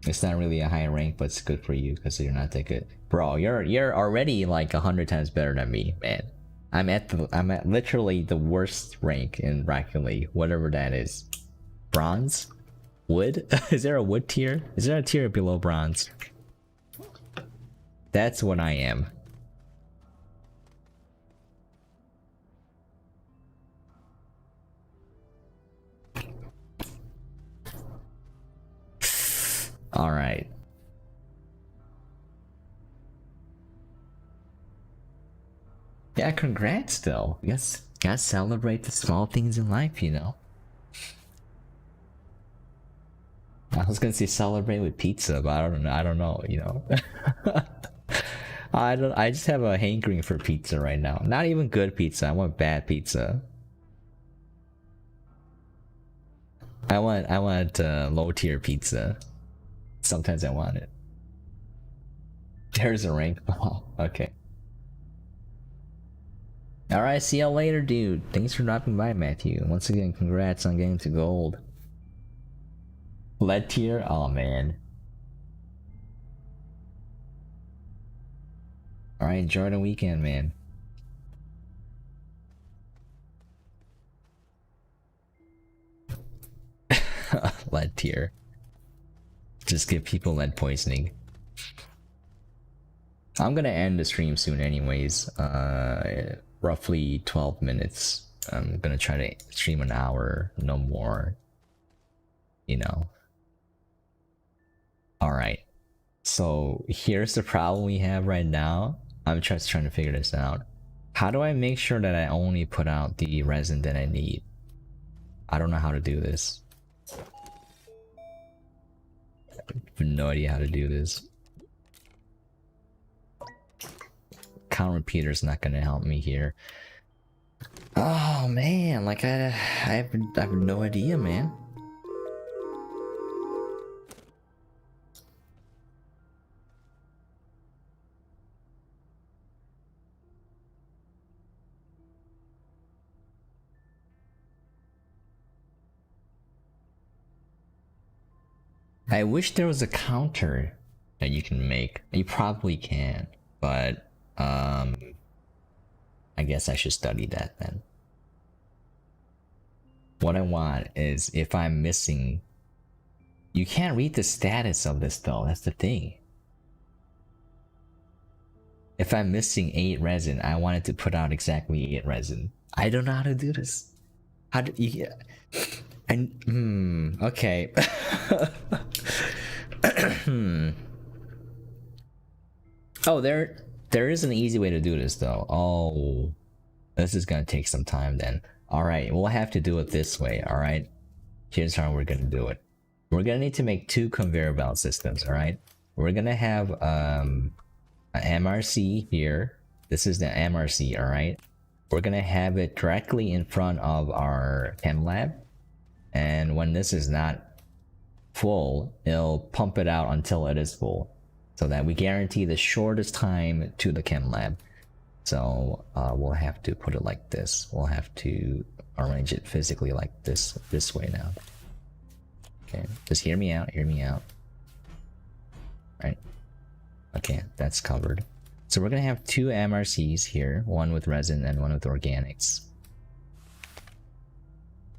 it's not really a high rank, but it's good for you because you're not that good. Bro, you're already like 100 times better than me, man. I'm at literally the worst rank in Rocket League, whatever that is. Bronze? Wood? Is there a wood tier? Is there a tier below bronze? That's what I am. All right. Yeah, congrats though. Yes, gotta celebrate the small things in life, you know. I was gonna say celebrate with pizza, but I don't know, you know. I just have a hankering for pizza right now. Not even good pizza. I want bad pizza. I want low tier pizza. Sometimes I want it. There's a rank. Oh, okay. Alright, see you later, dude. Thanks for dropping by, Matthew. Once again, congrats on getting to gold. Lead tier? Oh, man. Alright, enjoy the weekend, man. Lead tier. Just give people lead poisoning. I'm gonna end the stream soon anyways. Roughly 12 minutes. I'm gonna try to stream an hour, no more. You know. Alright. So here's the problem we have right now. I'm just trying to figure this out. How do I make sure that I only put out the resin that I need? I don't know how to do this. I have no idea how to do this. Count repeater's not gonna help me here. Oh man, like I have no idea, man. I wish there was a counter that you can make. You probably can, but I guess I should study that then. What I want is if I'm missing, you can't read the status of this though, that's the thing. If I'm missing 8 resin, I wanted to put out exactly 8 resin. I don't know how to do this. How do you... And okay. Oh, there is an easy way to do this though. Oh, this is gonna take some time then. Alright, we'll have to do it this way, alright? Here's how we're gonna do it. We're gonna need to make 2 conveyor belt systems, alright? We're gonna have an MRC here. This is the MRC, alright? We're gonna have it directly in front of our Chem Lab. And when this is not full, it'll pump it out until it is full. So that we guarantee the shortest time to the Chem Lab. So we'll have to put it like this. We'll have to arrange it physically like this way now. Okay, just hear me out, Right? Okay, that's covered. So we're gonna have 2 MRCs here, one with resin and one with organics.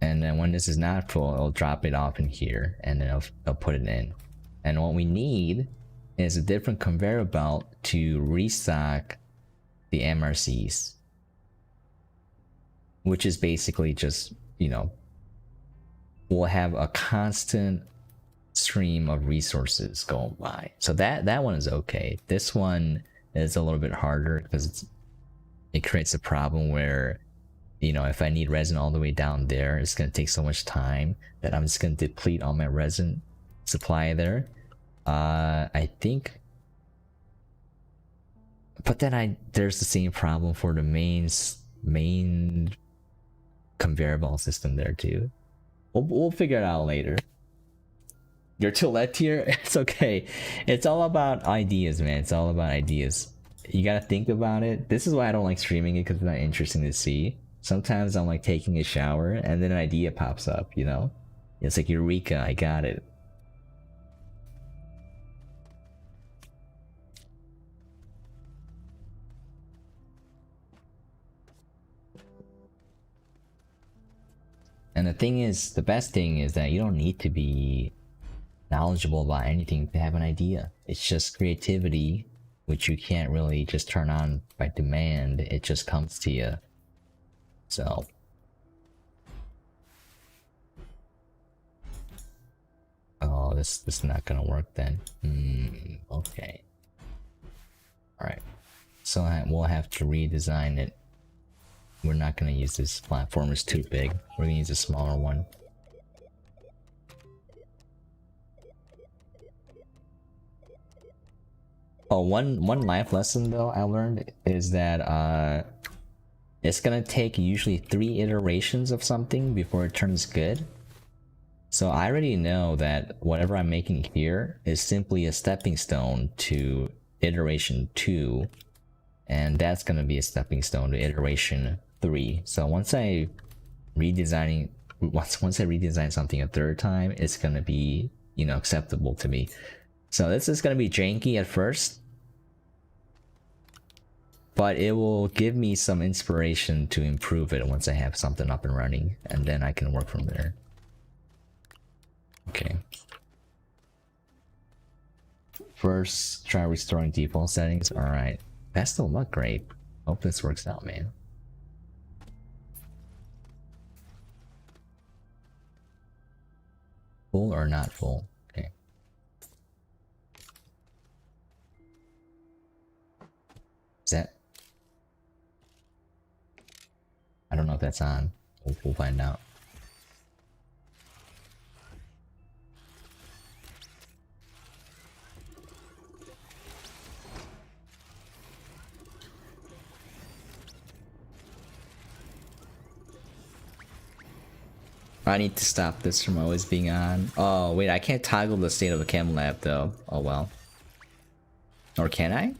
And then when this is not full, it'll drop it off in here, and then it'll put it in. And what we need is a different conveyor belt to restock the MRCs, which is basically just, you know, we'll have a constant stream of resources going by. So that one is okay. This one is a little bit harder because it creates a problem where, you know, if I need resin all the way down there, it's going to take so much time that I'm just going to deplete all my resin supply there. I think, but then there's the same problem for the main conveyor belt system there too. We'll figure it out later. You're too late here. It's okay. It's all about ideas, man. It's all about ideas. You gotta think about it. This is why I don't like streaming it, because it's not interesting to see. Sometimes I'm like taking a shower and then an idea pops up, you know? It's like, eureka, I got it. And the thing is, the best thing is that you don't need to be knowledgeable about anything to have an idea. It's just creativity, which you can't really just turn on by demand. It just comes to you. So oh, this is not gonna work then. Okay. Alright. So we'll have to redesign it. We're not gonna use this platform, it's too big. We're gonna use a smaller one. Oh, one life lesson though I learned is that it's gonna take usually 3 iterations of something before it turns good. So I already know that whatever I'm making here is simply a stepping stone to iteration 2, and that's gonna be a stepping stone to iteration 3. So once I redesign something a 3rd time, it's gonna be, you know, acceptable to me. So this is gonna be janky at first, but it will give me some inspiration to improve it once I have something up and running, and then I can work from there. Okay. First, try restoring default settings. Alright. That still look great. Hope this works out, man. Full or not full? Okay. Is that? I don't know if that's on. We'll find out. I need to stop this from always being on. Oh, wait, I can't toggle the state of the Chem Lab, though. Oh, well. Or can I?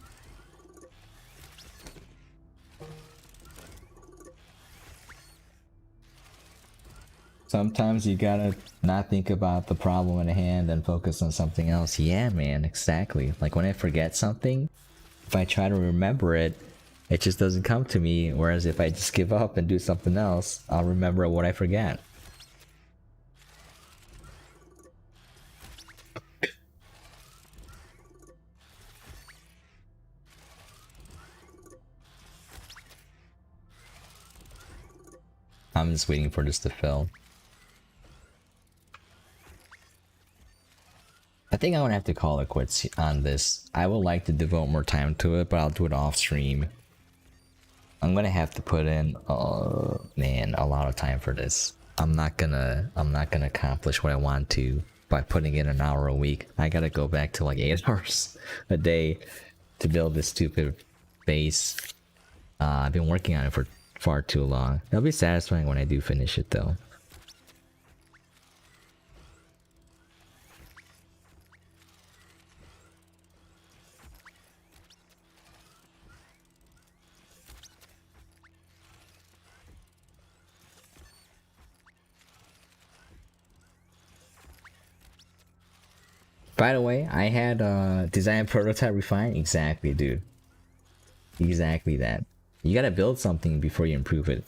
Sometimes you gotta not think about the problem at hand and focus on something else. Yeah, man, exactly. Like when I forget something, if I try to remember it, it just doesn't come to me. Whereas if I just give up and do something else, I'll remember what I forgot. I'm just waiting for this to fill. I think I'm gonna have to call it quits on this. I would like to devote more time to it, but I'll do it off stream. I'm gonna have to put in, man, a lot of time for this. I'm not gonna accomplish what I want to by putting in an hour a week. I gotta go back to like 8 hours a day to build this stupid base. I've been working on it for far too long. It'll be satisfying when I do finish it though. By the way, I had design prototype refined. Exactly, dude. Exactly that. You gotta build something before you improve it.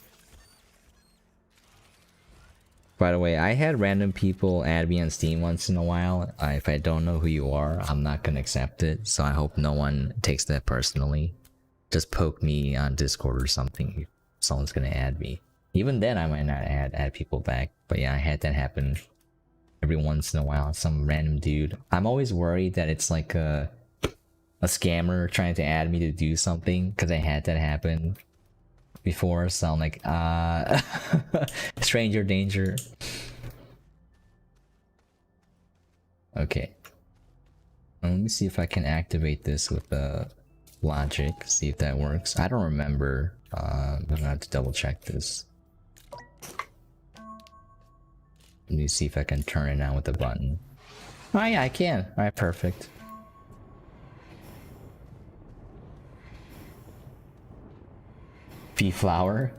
By the way, I had random people add me on Steam once in a while. If I don't know who you are, I'm not gonna accept it. So I hope no one takes that personally. Just poke me on Discord or something if someone's gonna add me. Even then, I might not add people back. But yeah, I had that happen every once in a while. Some random dude. I'm always worried that it's like a scammer trying to add me to do something, because I had that happen before. So I'm like, stranger danger. Okay. Let me see if I can activate this with logic. See if that works. I don't remember. I'm gonna have to double check this. Let me see if I can turn it on with the button. Oh yeah, I can. Alright, perfect. Pea flower.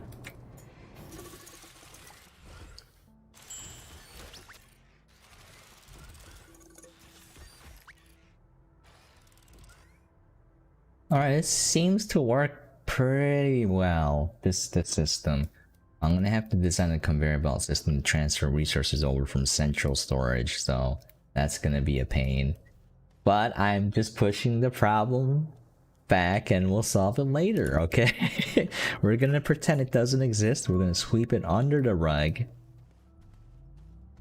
Alright, it seems to work pretty well, this system. I'm gonna have to design a conveyor belt system to transfer resources over from central storage, so that's gonna be a pain. But I'm just pushing the problem back and we'll solve it later, okay? We're gonna pretend it doesn't exist. We're gonna sweep it under the rug.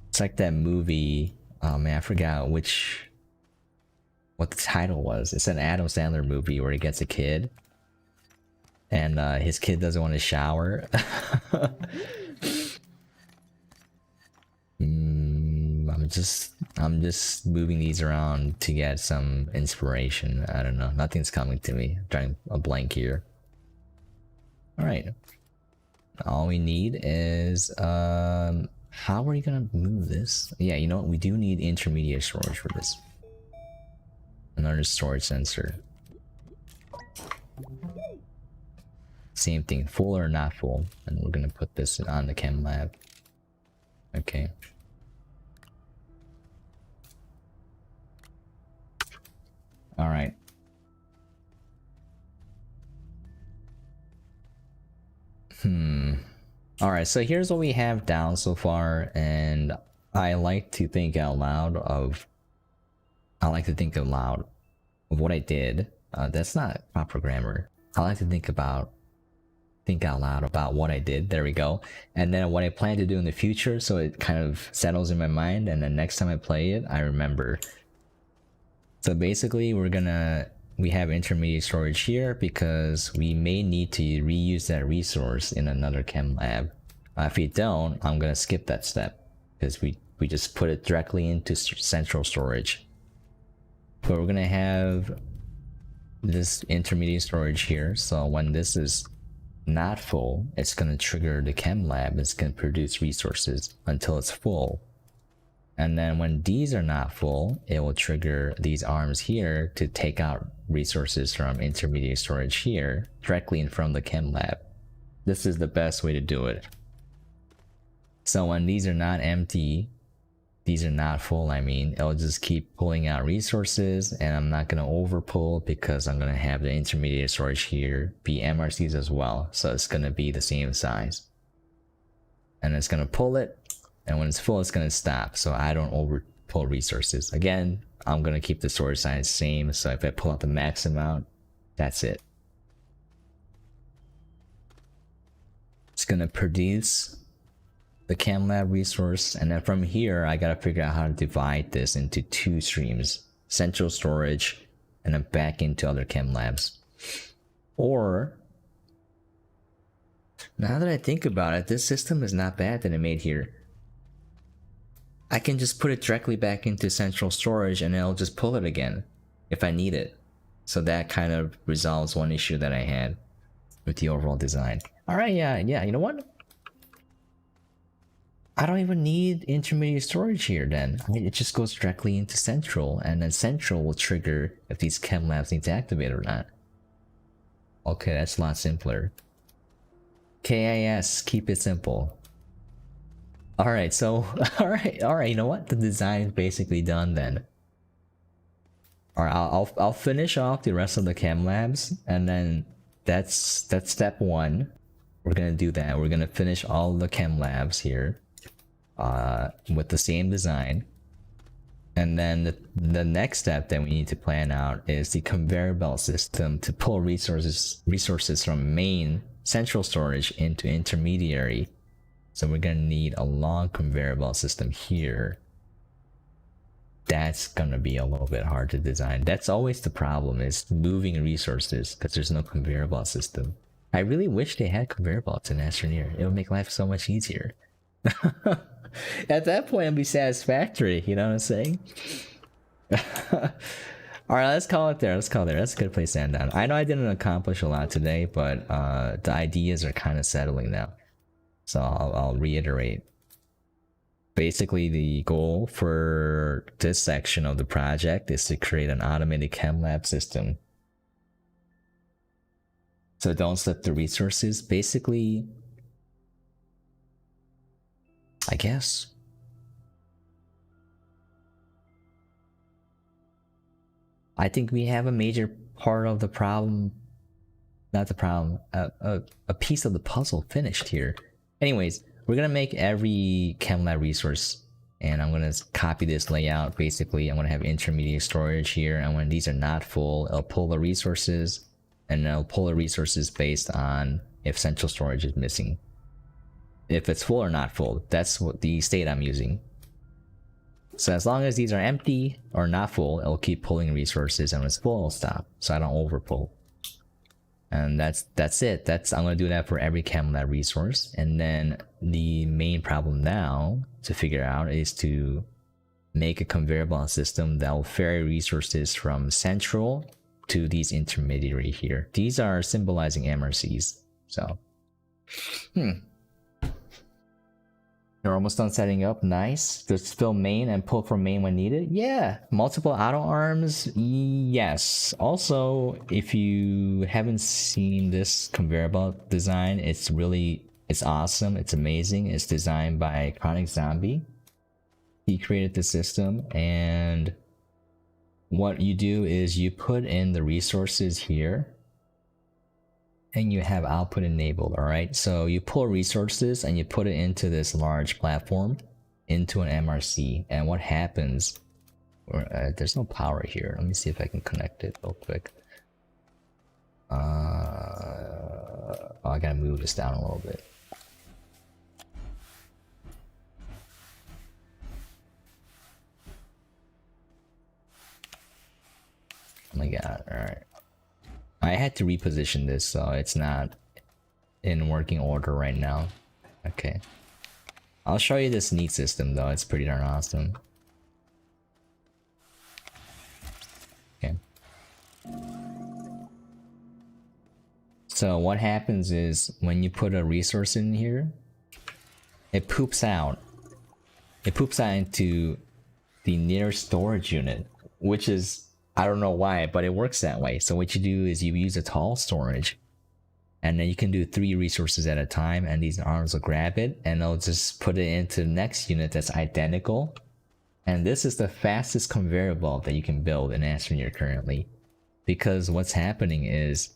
It's like that movie, oh man, I forgot what the title was. It's an Adam Sandler movie where he gets a kid and his kid doesn't want to shower. I'm just moving these around to get some inspiration. I don't know. Nothing's coming to me. I'm drawing a blank here. All right. All we need is how are we gonna move this? Yeah, you know what? We do need intermediate storage for this. Another storage sensor. Same thing, full or not full. And we're gonna put this on the Chem Lab. Okay. All right. All right, so here's what we have down so far, and I like to think out loud of what I did. That's not proper grammar. I like to think out loud about what I did. There we go. And then what I plan to do in the future, so it kind of settles in my mind, and then next time I play it, I remember. So basically, we have intermediate storage here because we may need to reuse that resource in another Chem Lab. If we don't, I'm gonna skip that step because we just put it directly into central storage. But we're gonna have this intermediate storage here. So when this is not full, it's gonna trigger the Chem Lab. It's gonna produce resources until it's full. And then when these are not full, it will trigger these arms here to take out resources from intermediate storage here directly in front of the Chem Lab. This is the best way to do it. So when these are not empty, these are not full, I mean, it'll just keep pulling out resources, and I'm not gonna overpull because I'm gonna have the intermediate storage here be MRCs as well. So it's gonna be the same size. And it's gonna pull it, and when it's full, it's gonna stop, so I don't overpull resources. Again, I'm gonna keep the storage size same, so if I pull out the max amount, that's it. It's gonna produce the Chem Lab resource, and then from here, I gotta figure out how to divide this into 2 streams. Central storage, and then back into other Chem Labs. Or Now that I think about it, this system is not bad that I made here. I can just put it directly back into central storage and it'll just pull it again if I need it. So that kind of resolves one issue that I had with the overall design. Alright, yeah, you know what? I don't even need intermediate storage here then. It just goes directly into central, and then central will trigger if these chem labs need to activate or not. Okay, that's a lot simpler. KIS, keep it simple. Alright, so, alright, you know what? The design is basically done then. Alright, I'll finish off the rest of the chem labs, and then that's step one. We're gonna do that. We're gonna finish all the chem labs here. With the same design, and then the next step that we need to plan out is the conveyor belt system to pull resources from main central storage into intermediary. So we're gonna need a long conveyor belt system here. That's gonna be a little bit hard to design. That's always the problem, is moving resources because there's no conveyor belt system. I really wish they had conveyor belts in Astroneer. It would make life so much easier. At that point, it'll be satisfactory, you know what I'm saying? Alright, let's call it there. That's a good place to end on. I know I didn't accomplish a lot today, but the ideas are kind of settling now. So I'll reiterate. Basically, the goal for this section of the project is to create an automated chem lab system. So don't slip the resources. Basically, I guess. I think we have a major part of the problem, not the problem, a piece of the puzzle finished here. Anyways, we're gonna make every chem lab resource, and I'm gonna copy this layout. Basically, I'm gonna have intermediate storage here, and when these are not full, it'll pull the resources, and it'll pull the resources based on if central storage is missing. If it's full or not full, that's what the state I'm using. So as long as these are empty or not full, it'll keep pulling resources, and when it's full, it'll stop, so I don't overpull. And that's it. I'm gonna do that for every chem lab resource. And then the main problem now to figure out is to make a conveyor belt system that will ferry resources from central to these intermediary here. These are symbolizing MRCs. So, You're almost done setting up. Nice. Just fill main and pull from main when needed. Yeah. Multiple auto arms. Yes. Also, if you haven't seen this conveyor belt design, it's awesome. It's amazing. It's designed by Chronic Zombie. He created the system, and what you do is you put in the resources here, and you have output enabled. All right, so you pull resources and you put it into this large platform, into an MRC, and what happens, there's no power here. Let me see if I can connect it real quick. I gotta move this down a little bit. Oh my god. All right, I had to reposition this, so it's not in working order right now. Okay. I'll show you this neat system though, it's pretty darn awesome. Okay. So what happens is when you put a resource in here, it poops out. It poops out into the nearest storage unit, which is, I don't know why, but it works that way. So what you do is you use a tall storage, and then you can do 3 resources at a time, and these arms will grab it and they'll just put it into the next unit that's identical. And this is the fastest conveyor belt that you can build in Astroneer currently, because what's happening is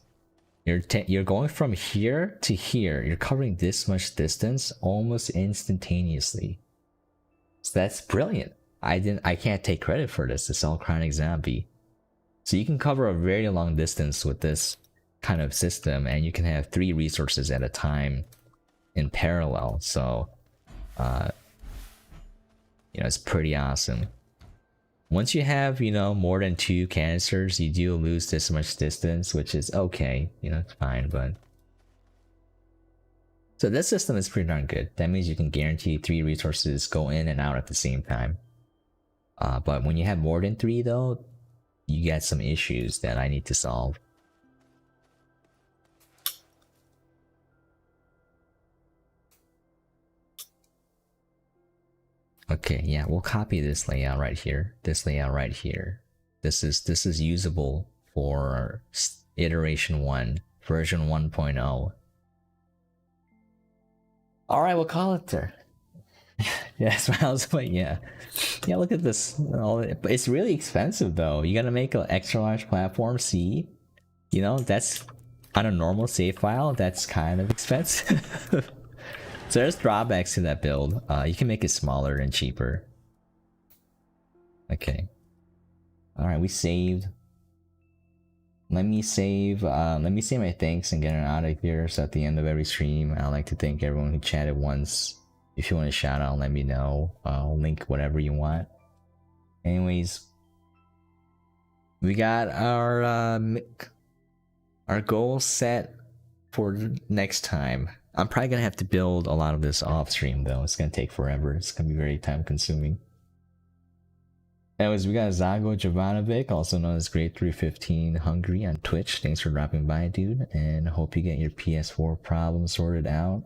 you're going from here to here. You're covering this much distance almost instantaneously. So that's brilliant. I can't take credit for this. It's all Chronic Zombie. So you can cover a very long distance with this kind of system, and you can have 3 resources at a time in parallel. So, it's pretty awesome. Once you have, more than 2 canisters, you do lose this much distance, which is okay. It's fine, but So this system is pretty darn good. That means you can guarantee 3 resources go in and out at the same time. But when you have more than 3 though, you get some issues that I need to solve. Okay, yeah, we'll copy this layout right here. This layout right here. This is usable for iteration 1, version 1.0. Alright, we'll call it there. Yeah, smiles, but yeah. Yeah, look at this. It's really expensive though. You gotta make an extra large platform, see? You know, that's on a normal save file, that's kind of expensive. So there's drawbacks to that build. You can make it smaller and cheaper. Okay. Alright, we saved. Let me save my thanks and get it out of here. So at the end of every stream, I'd like to thank everyone who chatted once. If you want to shout out, let me know. I'll link whatever you want. Anyways, we got our goal set for next time. I'm probably gonna have to build a lot of this off stream though. It's gonna take forever. It's gonna be very time consuming. Anyways, we got Zago Jovanovic, also known as Grade 315 Hungry on Twitch. Thanks for dropping by, dude, and hope you get your PS4 problem sorted out.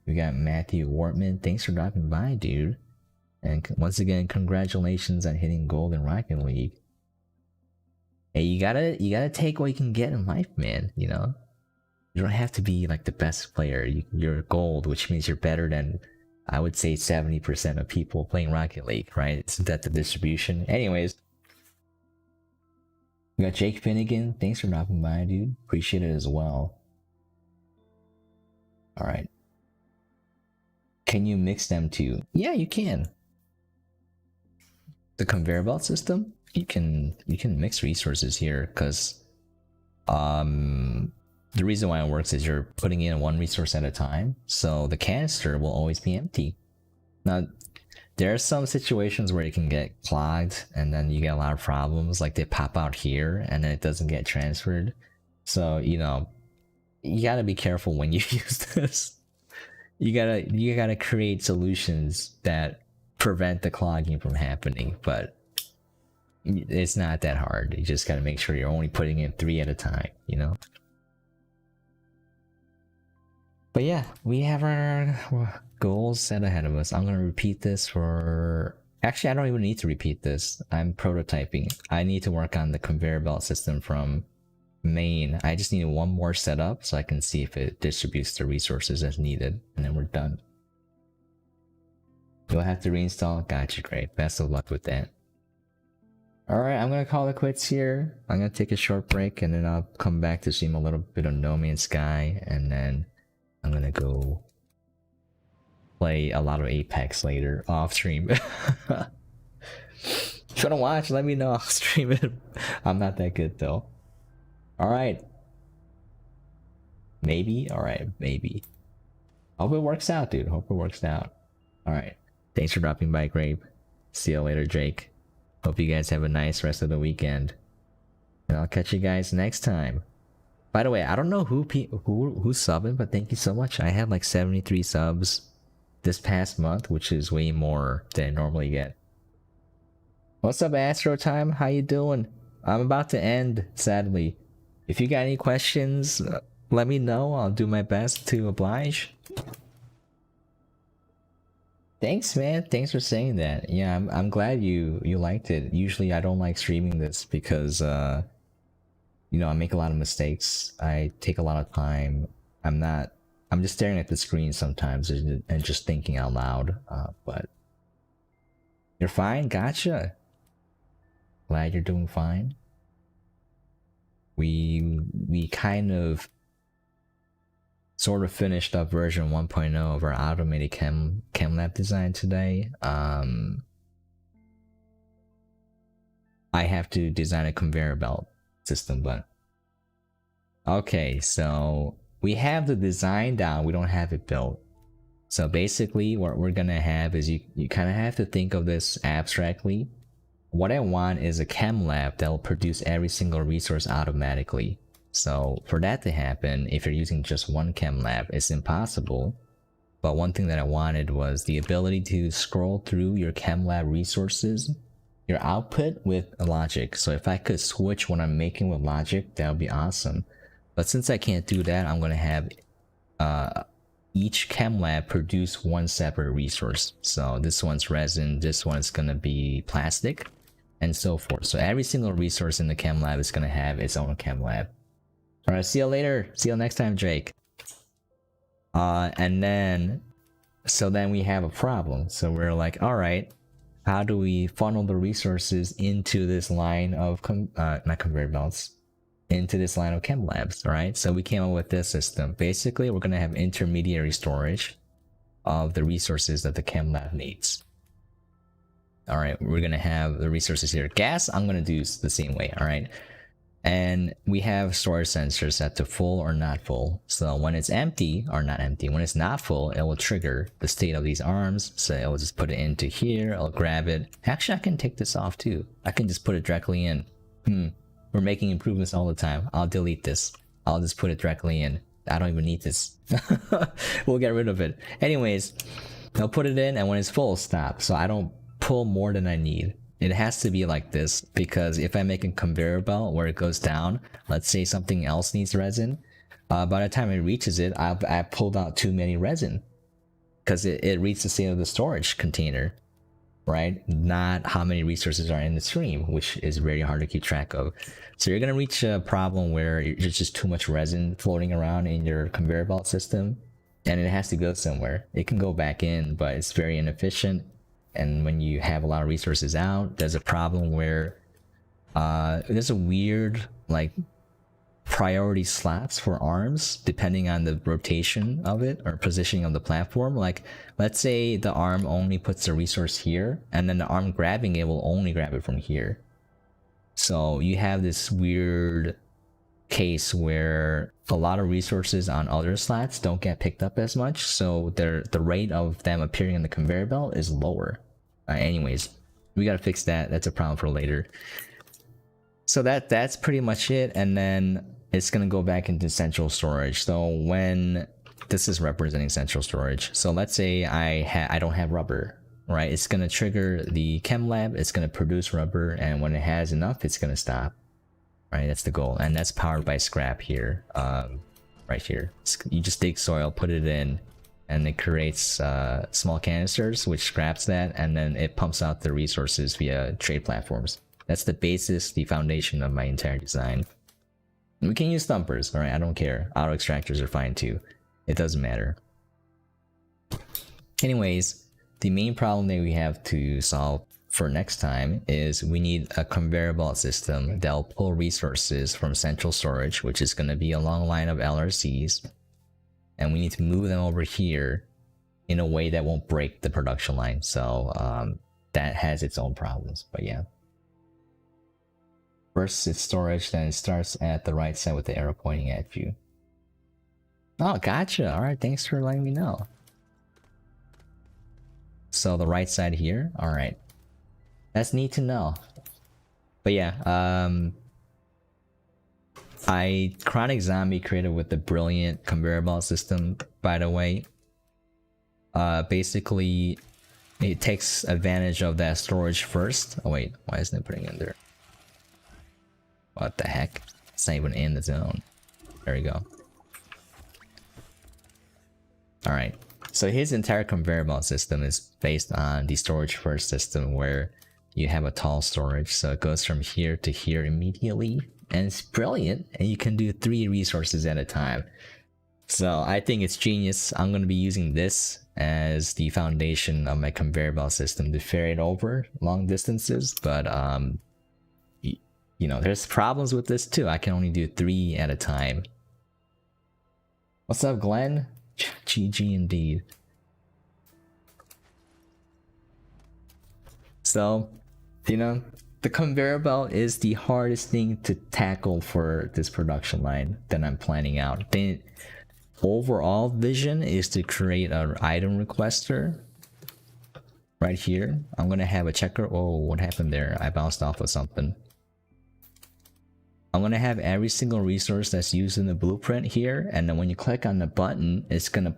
We got Matthew Wortman. Thanks for dropping by, dude. And once again, congratulations on hitting gold in Rocket League. Hey, you gotta take what you can get in life, man. You know, you don't have to be like the best player. You're gold, which means you're better than, I would say, 70% of people playing Rocket League, right? Isn't that the distribution? Anyways, we got Jake Finnegan. Thanks for dropping by, dude. Appreciate it as well. All right. Can you mix them too? Yeah, you can. The conveyor belt system, you can mix resources here because the reason why it works is you're putting in one resource at a time, so the canister will always be empty. Now, there are some situations where it can get clogged and then you get a lot of problems, like they pop out here and then it doesn't get transferred. So, you know, you gotta be careful when you use this. You gotta create solutions that prevent the clogging from happening, but it's not that hard. You just gotta make sure you're only putting in 3 at a time, you know? But yeah, we have our goals set ahead of us. I'm gonna repeat this for... Actually, I don't even need to repeat this. I'm prototyping. I need to work on the conveyor belt system from main. I just need one more setup so I can see if it distributes the resources as needed, and then we're done. You'll have to reinstall. Gotcha, great. Best of luck with that. Alright, I'm gonna call it quits here. I'm gonna take a short break and then I'll come back to stream a little bit of No Man's Sky, and then I'm gonna go play a lot of Apex later off stream. If you wanna watch, let me know. I'll stream it. I'm not that good though. Alright. Maybe? Alright, maybe. Hope it works out, dude. Hope it works out. Alright. Thanks for dropping by, Grape. See you later, Jake. Hope you guys have a nice rest of the weekend. And I'll catch you guys next time. By the way, I don't know who's subbing, but thank you so much. I had like 73 subs this past month, which is way more than I normally get. What's up, Astro Time? How you doing? I'm about to end, sadly. If you got any questions, let me know. I'll do my best to oblige. Thanks, man. Thanks for saying that. Yeah, I'm glad you liked it. Usually I don't like streaming this because you know, I make a lot of mistakes. I take a lot of time. I'm just staring at the screen sometimes and just thinking out loud. But you're fine? Gotcha. Glad you're doing fine. We kind of sort of finished up version 1.0 of our automated Chem Lab design today. I have to design a conveyor belt system, but okay, so we have the design down, we don't have it built. So basically what we're gonna have is you kind of have to think of this abstractly. What I want is a Chem Lab that will produce every single resource automatically. So for that to happen, if you're using just one Chem Lab, it's impossible. But one thing that I wanted was the ability to scroll through your Chem Lab resources, your output with a logic. So if I could switch what I'm making with logic, that would be awesome. But since I can't do that, I'm going to have each Chem Lab produce one separate resource. So this one's resin, this one's going to be plastic, and so forth. So every single resource in the Chem Lab is going to have its own Chem Lab. All right, see you later. See you next time, Jake. And then we have a problem. So we're like, all right, how do we funnel the resources into this line of not conveyor belts, into this line of Chem Labs, right? So we came up with this system. Basically, we're going to have intermediary storage of the resources that the Chem Lab needs. All right, we're going to have the resources here. Gas, I'm going to do the same way, all right? And we have storage sensors set to full or not full. So when it's empty, or not empty, when it's not full, it will trigger the state of these arms. So it will just put it into here, I'll grab it. Actually, I can take this off too. I can just put it directly in. We're making improvements all the time. I'll delete this. I'll just put it directly in. I don't even need this. We'll get rid of it. Anyways, I'll put it in, and when it's full, stop. So I don't pull more than I need. It has to be like this, because if I make a conveyor belt where it goes down, let's say something else needs resin, by the time it reaches it, I pulled out too many resin, because it reads the state of the storage container, right? Not how many resources are in the stream, which is very hard to keep track of. So you're going to reach a problem where there's just too much resin floating around in your conveyor belt system, and it has to go somewhere. It can go back in, but it's very inefficient. And when you have a lot of resources out, there's a problem where there's a weird like priority slots for arms depending on the rotation of it or positioning of the platform. Like, let's say the arm only puts the resource here, and then the arm grabbing it will only grab it from here. So you have this weird case where a lot of resources on other slots don't get picked up as much, so the rate of them appearing in the conveyor belt is lower. Anyways, we gotta fix that. That's a problem for later. So that's pretty much it, and then it's gonna go back into central storage. So when this is representing central storage, so let's say I don't have rubber, right? It's gonna trigger the Chem Lab, it's gonna produce rubber, and when it has enough, it's gonna stop. Right, that's the goal, and that's powered by scrap here, right here. You just dig soil, put it in, and it creates small canisters, which scraps that, and then it pumps out the resources via trade platforms. That's the basis, the foundation of my entire design. We can use thumpers, all right? I don't care. Auto extractors are fine too. It doesn't matter. Anyways, the main problem that we have to solve for next time is we need a conveyor belt system that'll pull resources from central storage, which is going to be a long line of LRCs, and we need to move them over here in a way that won't break the production line. So that has its own problems, but yeah. First it's storage, then it starts at the right side with the arrow pointing at you. Oh, gotcha. All right, thanks for letting me know. So the right side here, all right. That's neat to know. But yeah, Chronic Zombie created with the brilliant conveyor belt system, by the way. Basically, it takes advantage of that storage first. Oh wait, why isn't it putting it in there? What the heck? It's not even in the zone. There we go. Alright, so his entire conveyor belt system is based on the storage first system, where you have a tall storage, so it goes from here to here immediately, and it's brilliant, and you can do 3 resources at a time. So I think it's genius. I'm going to be using this as the foundation of my conveyor belt system to ferry it over long distances, but you know, there's problems with this too. I can only do 3 at a time. What's up, Glenn? GG indeed. So, you know, the conveyor belt is the hardest thing to tackle for this production line that I'm planning out. The overall vision is to create an item requester right here. I'm gonna have a checker. Oh, what happened there? I bounced off of something. I'm gonna have every single resource that's used in the blueprint here, and then when you click on the button, it's gonna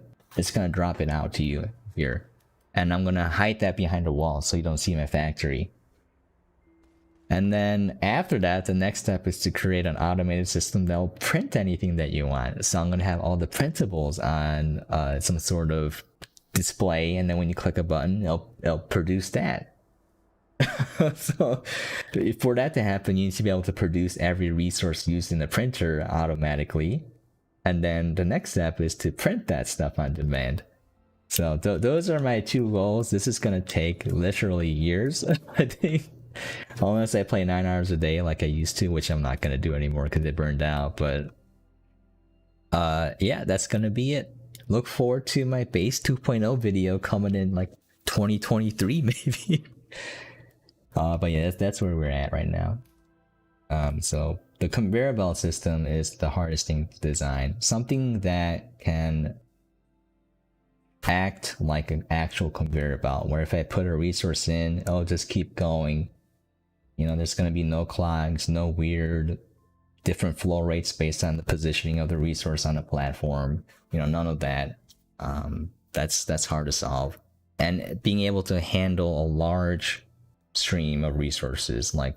drop it out to you here. And I'm gonna hide that behind a wall so you don't see my factory. And then after that, the next step is to create an automated system that will print anything that you want. So I'm gonna have all the printables on some sort of display, and then when you click a button, it'll produce that. So for that to happen, you need to be able to produce every resource used in the printer automatically. And then the next step is to print that stuff on demand. So those are my two goals. This is going to take literally years, I think. Unless I play 9 hours a day like I used to, which I'm not going to do anymore because it burned out. But yeah, that's going to be it. Look forward to my base 2.0 video coming in like 2023 maybe. But yeah, that's where we're at right now. So the conveyor belt system is the hardest thing to design. Something that can act like an actual conveyor belt, where if I put a resource in, it'll just keep going. You know, there's going to be no clogs, no weird different flow rates based on the positioning of the resource on the platform. You know, none of that. That's hard to solve. And being able to handle a large stream of resources, like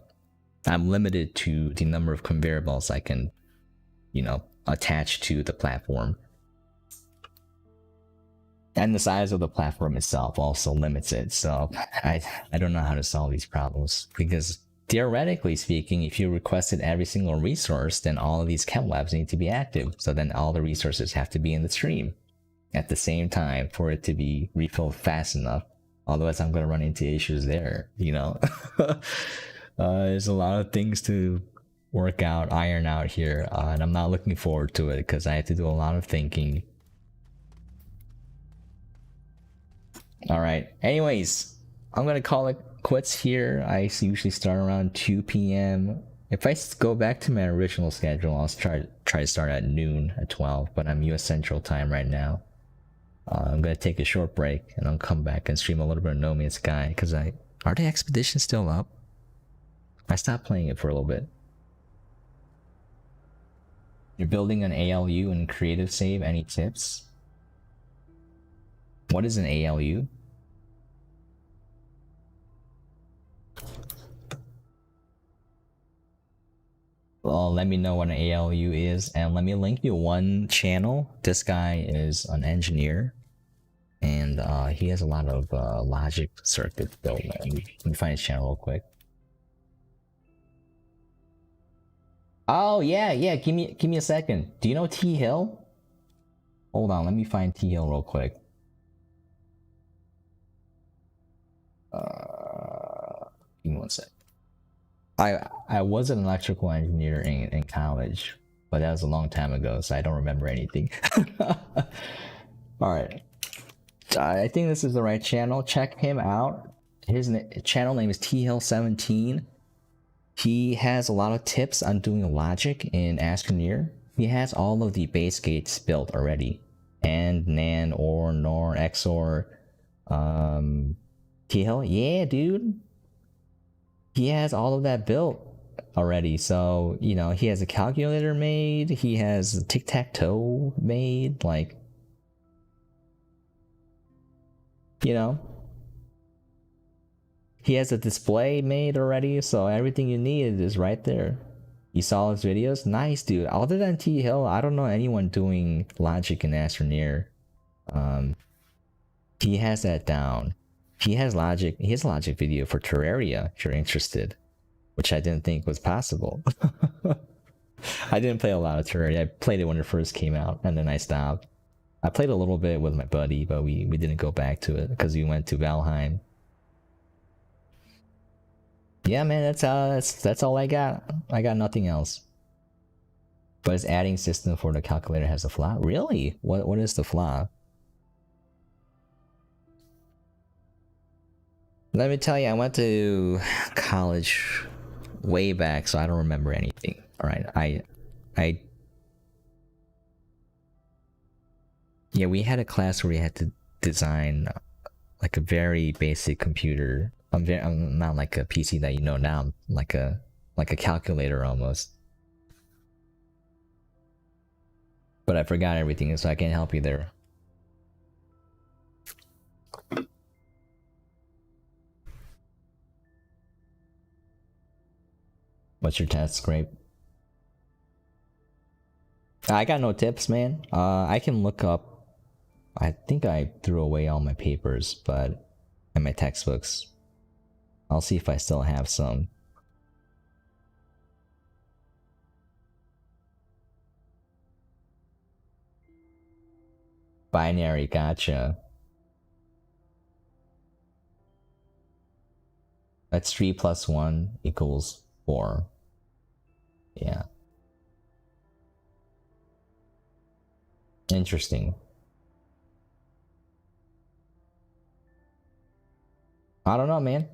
I'm limited to the number of conveyor belts I can, you know, attach to the platform. And the size of the platform itself also limits it. So I don't know how to solve these problems, because theoretically speaking, if you requested every single resource, then all of these chem labs need to be active. So then all the resources have to be in the stream at the same time for it to be refilled fast enough. Otherwise, I'm going to run into issues there, you know. There's a lot of things to work out, iron out here, and I'm not looking forward to it because I have to do a lot of thinking. All right. Anyways, I'm going to call it quits here. I usually start around 2 p.m. If I go back to my original schedule, I'll try to start at noon, at 12, but I'm US Central Time right now. I'm going to take a short break, and I'll come back and stream a little bit of No Man's Sky, because are the expeditions still up? I stopped playing it for a little bit. You're building an ALU in Creative Save. Any tips? What is an ALU? Well, let me know what an ALU is, and let me link you one channel. This guy is an engineer, and he has a lot of logic circuits built. Let me find his channel real quick. Oh yeah, give me a second. Do you know T Hill? Hold on, let me find T Hill real quick. Give me one sec. I was an electrical engineer in college, but that was a long time ago, so I don't remember anything. All right, I think this is the right channel. Check him out. His channel name is T-Hill17. He has a lot of tips on doing logic in Astroneer. He has all of the base gates built already. AND, NAND, OR, NOR, XOR. T-Hill, yeah, dude. He has all of that built already. So, you know, he has a calculator made. He has a tic-tac-toe made. Like, you know, he has a display made already. So everything you need is right there. You saw his videos? Nice, dude. Other than T-Hill, I don't know anyone doing logic in Astroneer. He has that down. He has logic. He has a logic video for Terraria if you're interested, which I didn't think was possible. I didn't play a lot of Terraria. I played it when it first came out, and then I stopped. I played a little bit with my buddy, but we didn't go back to it because we went to Valheim. Yeah, man, that's all I got. I got nothing else. But his adding system for the calculator has a flaw. Really? What is the flaw? Let me tell you, I went to college way back, so I don't remember anything. All right, yeah, we had a class where we had to design like a very basic computer. I'm not like a PC that you know now. I'm like a calculator almost. But I forgot everything, so I can't help you there. What's your test, Grape? I got no tips, man. I can look up. I think I threw away all my papers, but and my textbooks. I'll see if I still have some. Binary, gotcha. That's 3 plus 1 equals 4. Yeah. Interesting. I don't know, man.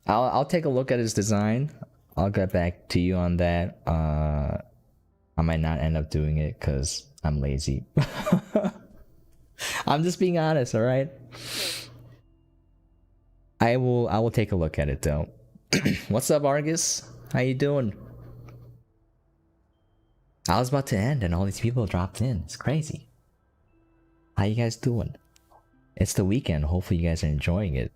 I'll take a look at his design. I'll get back to you on that. I might not end up doing it because I'm lazy. I'm just being honest, all right? I will take a look at it though. What's up, Argus? How you doing? I was about to end and all these people dropped in. It's crazy. How you guys doing? It's the weekend. Hopefully you guys are enjoying it.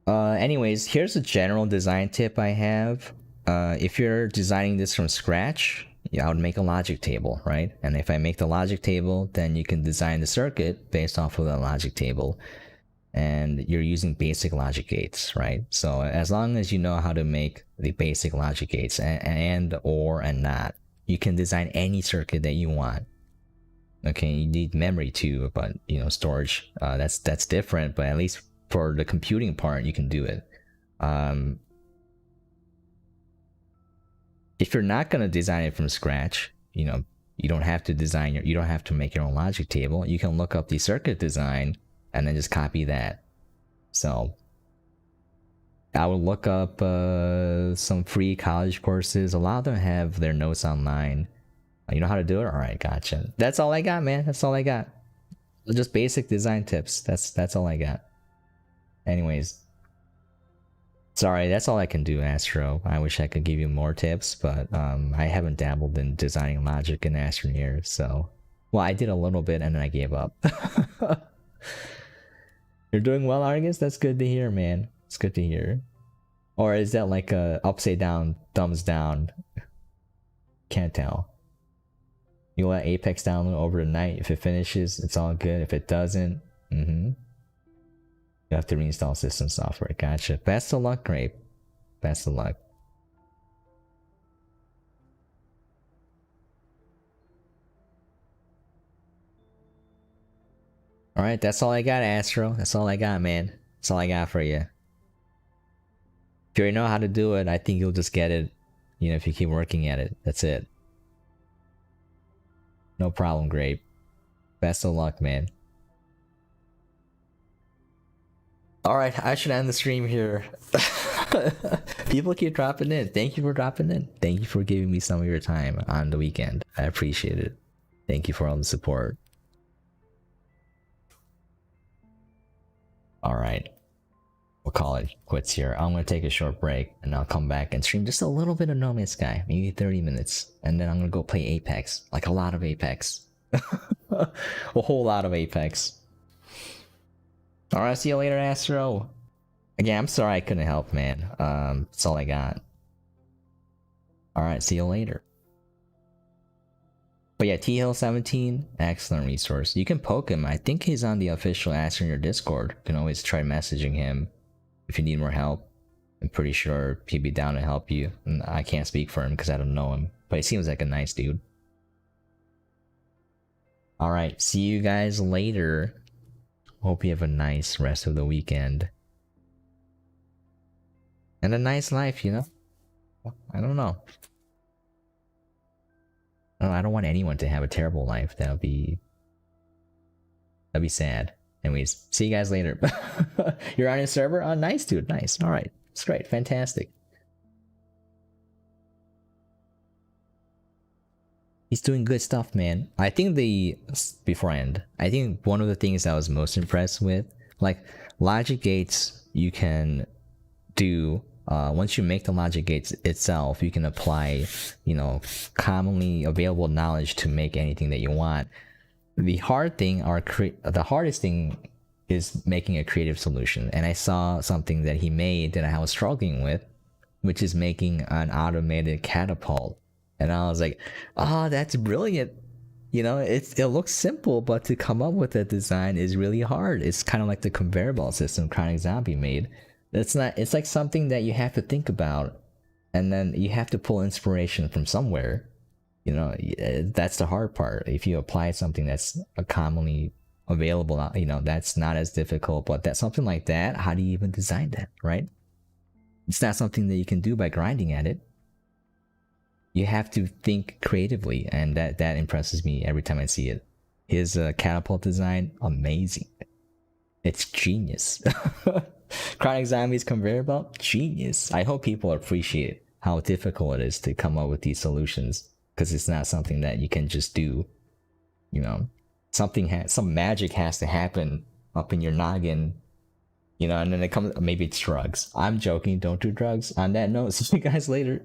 Anyways, here's a general design tip I have. If you're designing this from scratch, I would make a logic table, right? And if I make the logic table, then you can design the circuit based off of the logic table. And you're using basic logic gates, right? So as long as you know how to make the basic logic gates and or and not, you can design any circuit that you want. Okay, you need memory too, but you know, storage, that's different, but at least for the computing part, you can do it. If you're not gonna design it from scratch, you know, you don't have to you don't have to make your own logic table. You can look up the circuit design and then just copy that. So I would look up some free college courses. A lot of them have their notes online. You know how to do it? All right, gotcha. That's all I got, man. That's all I got. Just basic design tips. That's all I got. Anyways, sorry, that's all I can do, Astro. I wish I could give you more tips, but I haven't dabbled in designing logic in Astroneer, so... Well, I did a little bit and then I gave up. You're doing well, Argus? That's good to hear, man. It's good to hear. Or is that like a upside down, thumbs down? Can't tell. You let Apex download over the night. If it finishes, it's all good. If it doesn't, you have to reinstall system software. Gotcha. Best of luck, Grape. Best of luck. Alright, that's all I got, Astro. That's all I got, man. That's all I got for you. If you already know how to do it, I think you'll just get it, you know, if you keep working at it. That's it. No problem, Grape. Best of luck, man. Alright, I should end the stream here. People keep dropping in. Thank you for dropping in. Thank you for giving me some of your time on the weekend. I appreciate it. Thank you for all the support. Alright. We'll call it quits here. I'm gonna take a short break and I'll come back and stream just a little bit of No Man's Sky, maybe 30 minutes, and then I'm gonna go play Apex, like a lot of Apex. A whole lot of Apex. Alright, see you later, Astro. Again, I'm sorry I couldn't help, man. That's all I got. Alright, see you later. But yeah, T-Hill17, excellent resource. You can poke him. I think he's on the official Astroneer Discord. You can always try messaging him if you need more help. I'm pretty sure he'd be down to help you. And I can't speak for him because I don't know him, but he seems like a nice dude. Alright, see you guys later. Hope you have a nice rest of the weekend. And a nice life, you know? I don't know. I don't want anyone to have a terrible life. That'd be sad. Anyways, see you guys later. You're on his server? Oh, nice, dude. Nice. Alright. It's great. Fantastic. He's doing good stuff, man. I think before I end, I think one of the things I was most impressed with, like, logic gates you can do Once you make the logic gates itself, you can apply, commonly available knowledge to make anything that you want. The hardest thing is making a creative solution. And I saw something that he made that I was struggling with, which is making an automated catapult. And I was like, oh, that's brilliant. It looks simple, but to come up with a design is really hard. It's kind of like the conveyor belt system Chronic Zombie made. It's like something that you have to think about, and then you have to pull inspiration from somewhere. That's the hard part. If you apply something that's a commonly available, that's not as difficult. But that's something like that. How do you even design that, right? It's not something that you can do by grinding at it. You have to think creatively, and that impresses me every time I see it. His catapult design, amazing. It's genius. Chronic Zombie's conveyor belt, genius. I hope people appreciate how difficult it is to come up with these solutions, because it's not something that you can just do. Some magic has to happen up in your noggin, and then maybe it's drugs. I'm joking, don't do drugs. On that note, see you guys later.